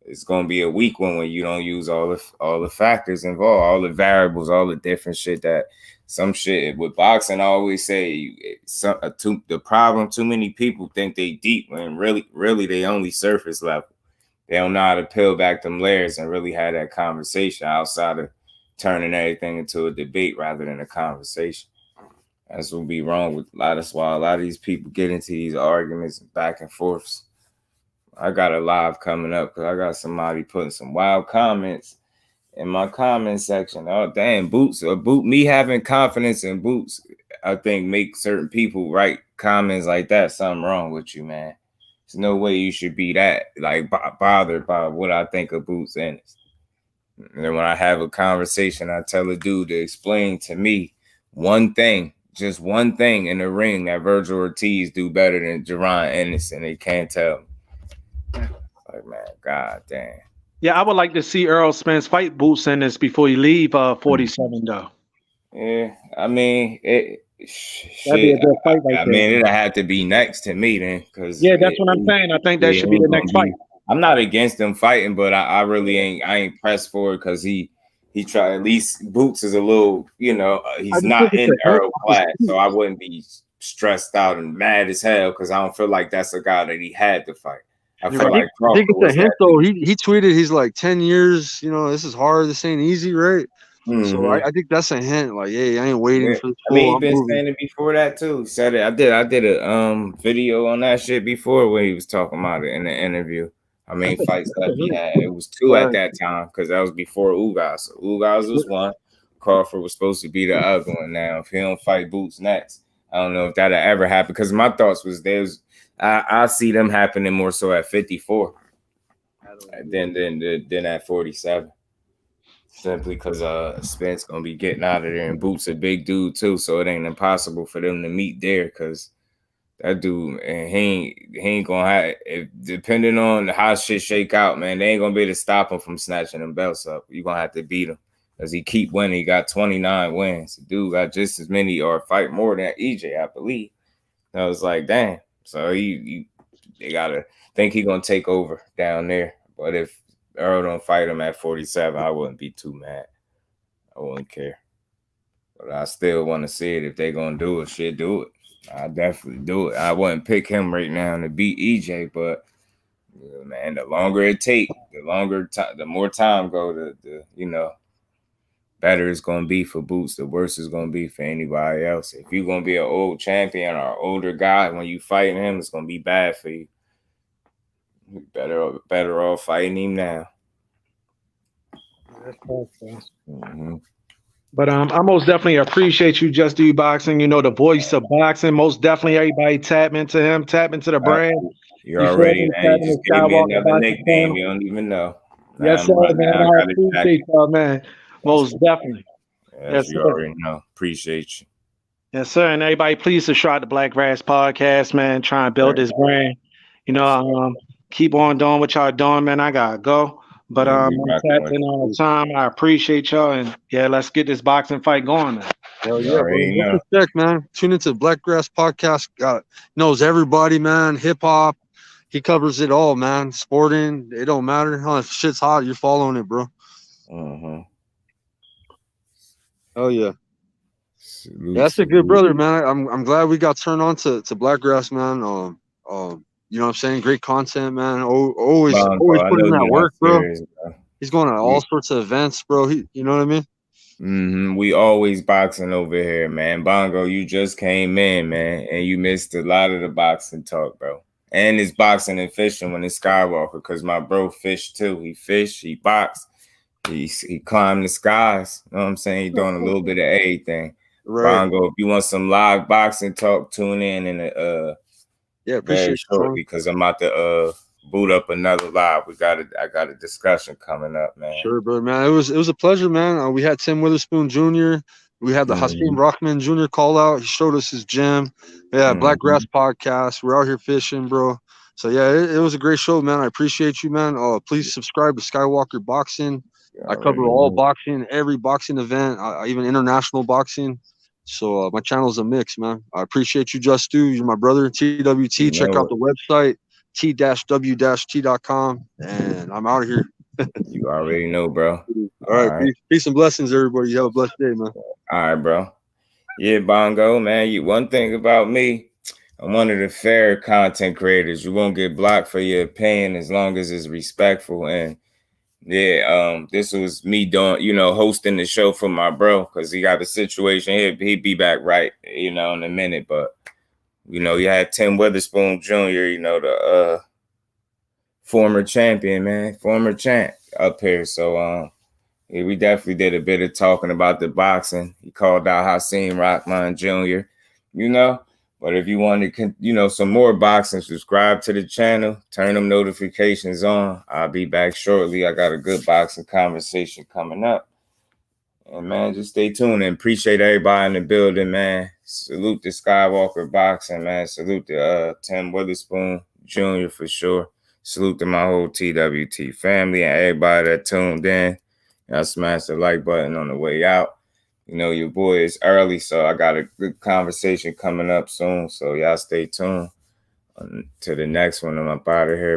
It's going to be a weak one when you don't use all the factors involved, all the variables, all the different shit that some shit with boxing. I always say the problem, too many people think they deep when really they only surface level. They don't know how to peel back them layers and really have that conversation outside of turning everything into a debate rather than a conversation. That's what be wrong with that's why a lot of these people get into these arguments back and forths. I got a live coming up because I got somebody putting some wild comments in my comment section. Oh, damn, me having confidence in Boots, I think make certain people write comments like that. Something wrong with you, man. There's no way you should be that like bothered by what I think of Boots Ennis. And then when I have a conversation, I tell a dude to explain to me just one thing in the ring that Virgil Ortiz do better than Jerron Ennis, and they can't tell me. Like, man, god damn. Yeah, I would like to see Earl Spence fight Boots Ennis before you leave 47 though. Yeah, I mean it. That'd be a good fight right I there. mean, it'll have to be next to me then, because that's what I'm saying. I think that should be the next fight. I'm not against them fighting, but I really ain't pressed for it because he tried. At least Boots is a little, he's not in Earl class, so I wouldn't be stressed out and mad as hell because I don't feel like that's a guy that he had to fight. I feel like I think it's a hint though. He tweeted, he's like 10 years. This is hard. This ain't easy, right? Mm-hmm. So I think that's a hint. Like, hey, I ain't waiting for the school. I mean, he's been saying it before that too. Said it. I did a video on that shit before when he was talking about it in the interview. I mean, fights that he had. It was 2 at that time because that was before Ugas. So Ugas was 1. Crawford was supposed to be the other one. Now, if he don't fight Boots next, I don't know if that'll ever happen. Because my thoughts was I see them happening more so at 54 than at 47. Simply because Spence gonna be getting out of there, and Boots a big dude too, so it ain't impossible for them to meet there. Because that dude, and he ain't gonna have. Depending on how shit shake out, man, they ain't gonna be able to stop him from snatching them belts up. You gonna have to beat him because he keep winning. He got 29 wins. The dude got just as many or fight more than EJ, I believe. I was like, damn. So they gotta think he gonna take over down there. But if Earl don't fight him at 47, I wouldn't be too mad. I wouldn't care. But I still want to see it. If they gonna do it, shit, do it. I definitely do it. I wouldn't pick him right now to beat EJ, but man, the longer it take, the more time go. better it's gonna be for Boots, the worse it's gonna be for anybody else. If you're gonna be an old champion or older guy, when you fighting him, it's gonna be bad for you. Better off fighting him now. That's But I most definitely appreciate you, Just Do Boxing. You know, the voice of boxing. Most definitely, everybody tap into him, tap into the brand. You already, man. You just gave me another nickname. You don't even know. Yes, sir, man. I appreciate y'all, man. Most definitely. Yes, you already know. Appreciate you. Yes, sir. And everybody, please subscribe to Black Grass Podcast, man. Try and build this brand. You know, keep on doing what y'all doing, man. I gotta go. But I'm tapped in all the time. I appreciate y'all, and yeah, let's get this boxing fight going, man. Hell yeah, bro. Respect, man. Tune into Black Grass Podcast. Knows everybody, man. Hip hop. He covers it all, man. Sporting. It don't matter. If shit's hot, you're following it, bro. Oh yeah. That's a good brother, man. I'm glad we got turned on to Blackgrass, man. You know what I'm saying? Great content, man. Always putting in that work, bro. He's going to all sorts of events, bro. You know what I mean? We always boxing over here, man. Bongo, you just came in, man, and you missed a lot of the boxing talk, bro. And it's boxing and fishing when it's Skywalker, because my bro fished too. He fished, he boxed, he climbed the skies. You know what I'm saying? He's doing a little bit of everything. Right. Bongo, if you want some live boxing talk, tune in very shortly, because I'm about to boot up another live. I got a discussion coming up, man. Sure, bro, man. It was a pleasure, man. We had Tim Witherspoon Jr. We had the Hasim Rockman Jr. call out. He showed us his gym. Yeah, Black Grass Podcast. We're out here fishing, bro. So yeah, it was a great show, man. I appreciate you, man. Please subscribe to Skywalker Boxing. I cover all boxing, every boxing event, even international boxing. So my channel's a mix, man. I appreciate you, Just Do. You're my brother, TWT. Check out the website, t-w-t.com. And I'm out of here. You already know, bro. All right. Peace and blessings, everybody. You have a blessed day, man. All right, bro. Yeah, Bongo, man. One thing about me, I'm one of the fair content creators. You won't get blocked for your opinion as long as it's respectful. And yeah, this was me doing, hosting the show for my bro, because he got a situation here. He'd be back right, in a minute. But, you had Tim Witherspoon Jr., the former champion, man, former champ up here. So, yeah, we definitely did a bit of talking about the boxing. He called out Hasim Rockman Jr., But if you want to, some more boxing, subscribe to the channel, turn them notifications on. I'll be back shortly. I got a good boxing conversation coming up. And, man, just stay tuned and appreciate everybody in the building, man. Salute to Skywalker Boxing, man. Salute to Tim Witherspoon Jr. for sure. Salute to my whole TWT family and everybody that tuned in. Y'all smash the like button on the way out. Your boy is early, so I got a good conversation coming up soon. So y'all stay tuned to the next one. I'm up out of here.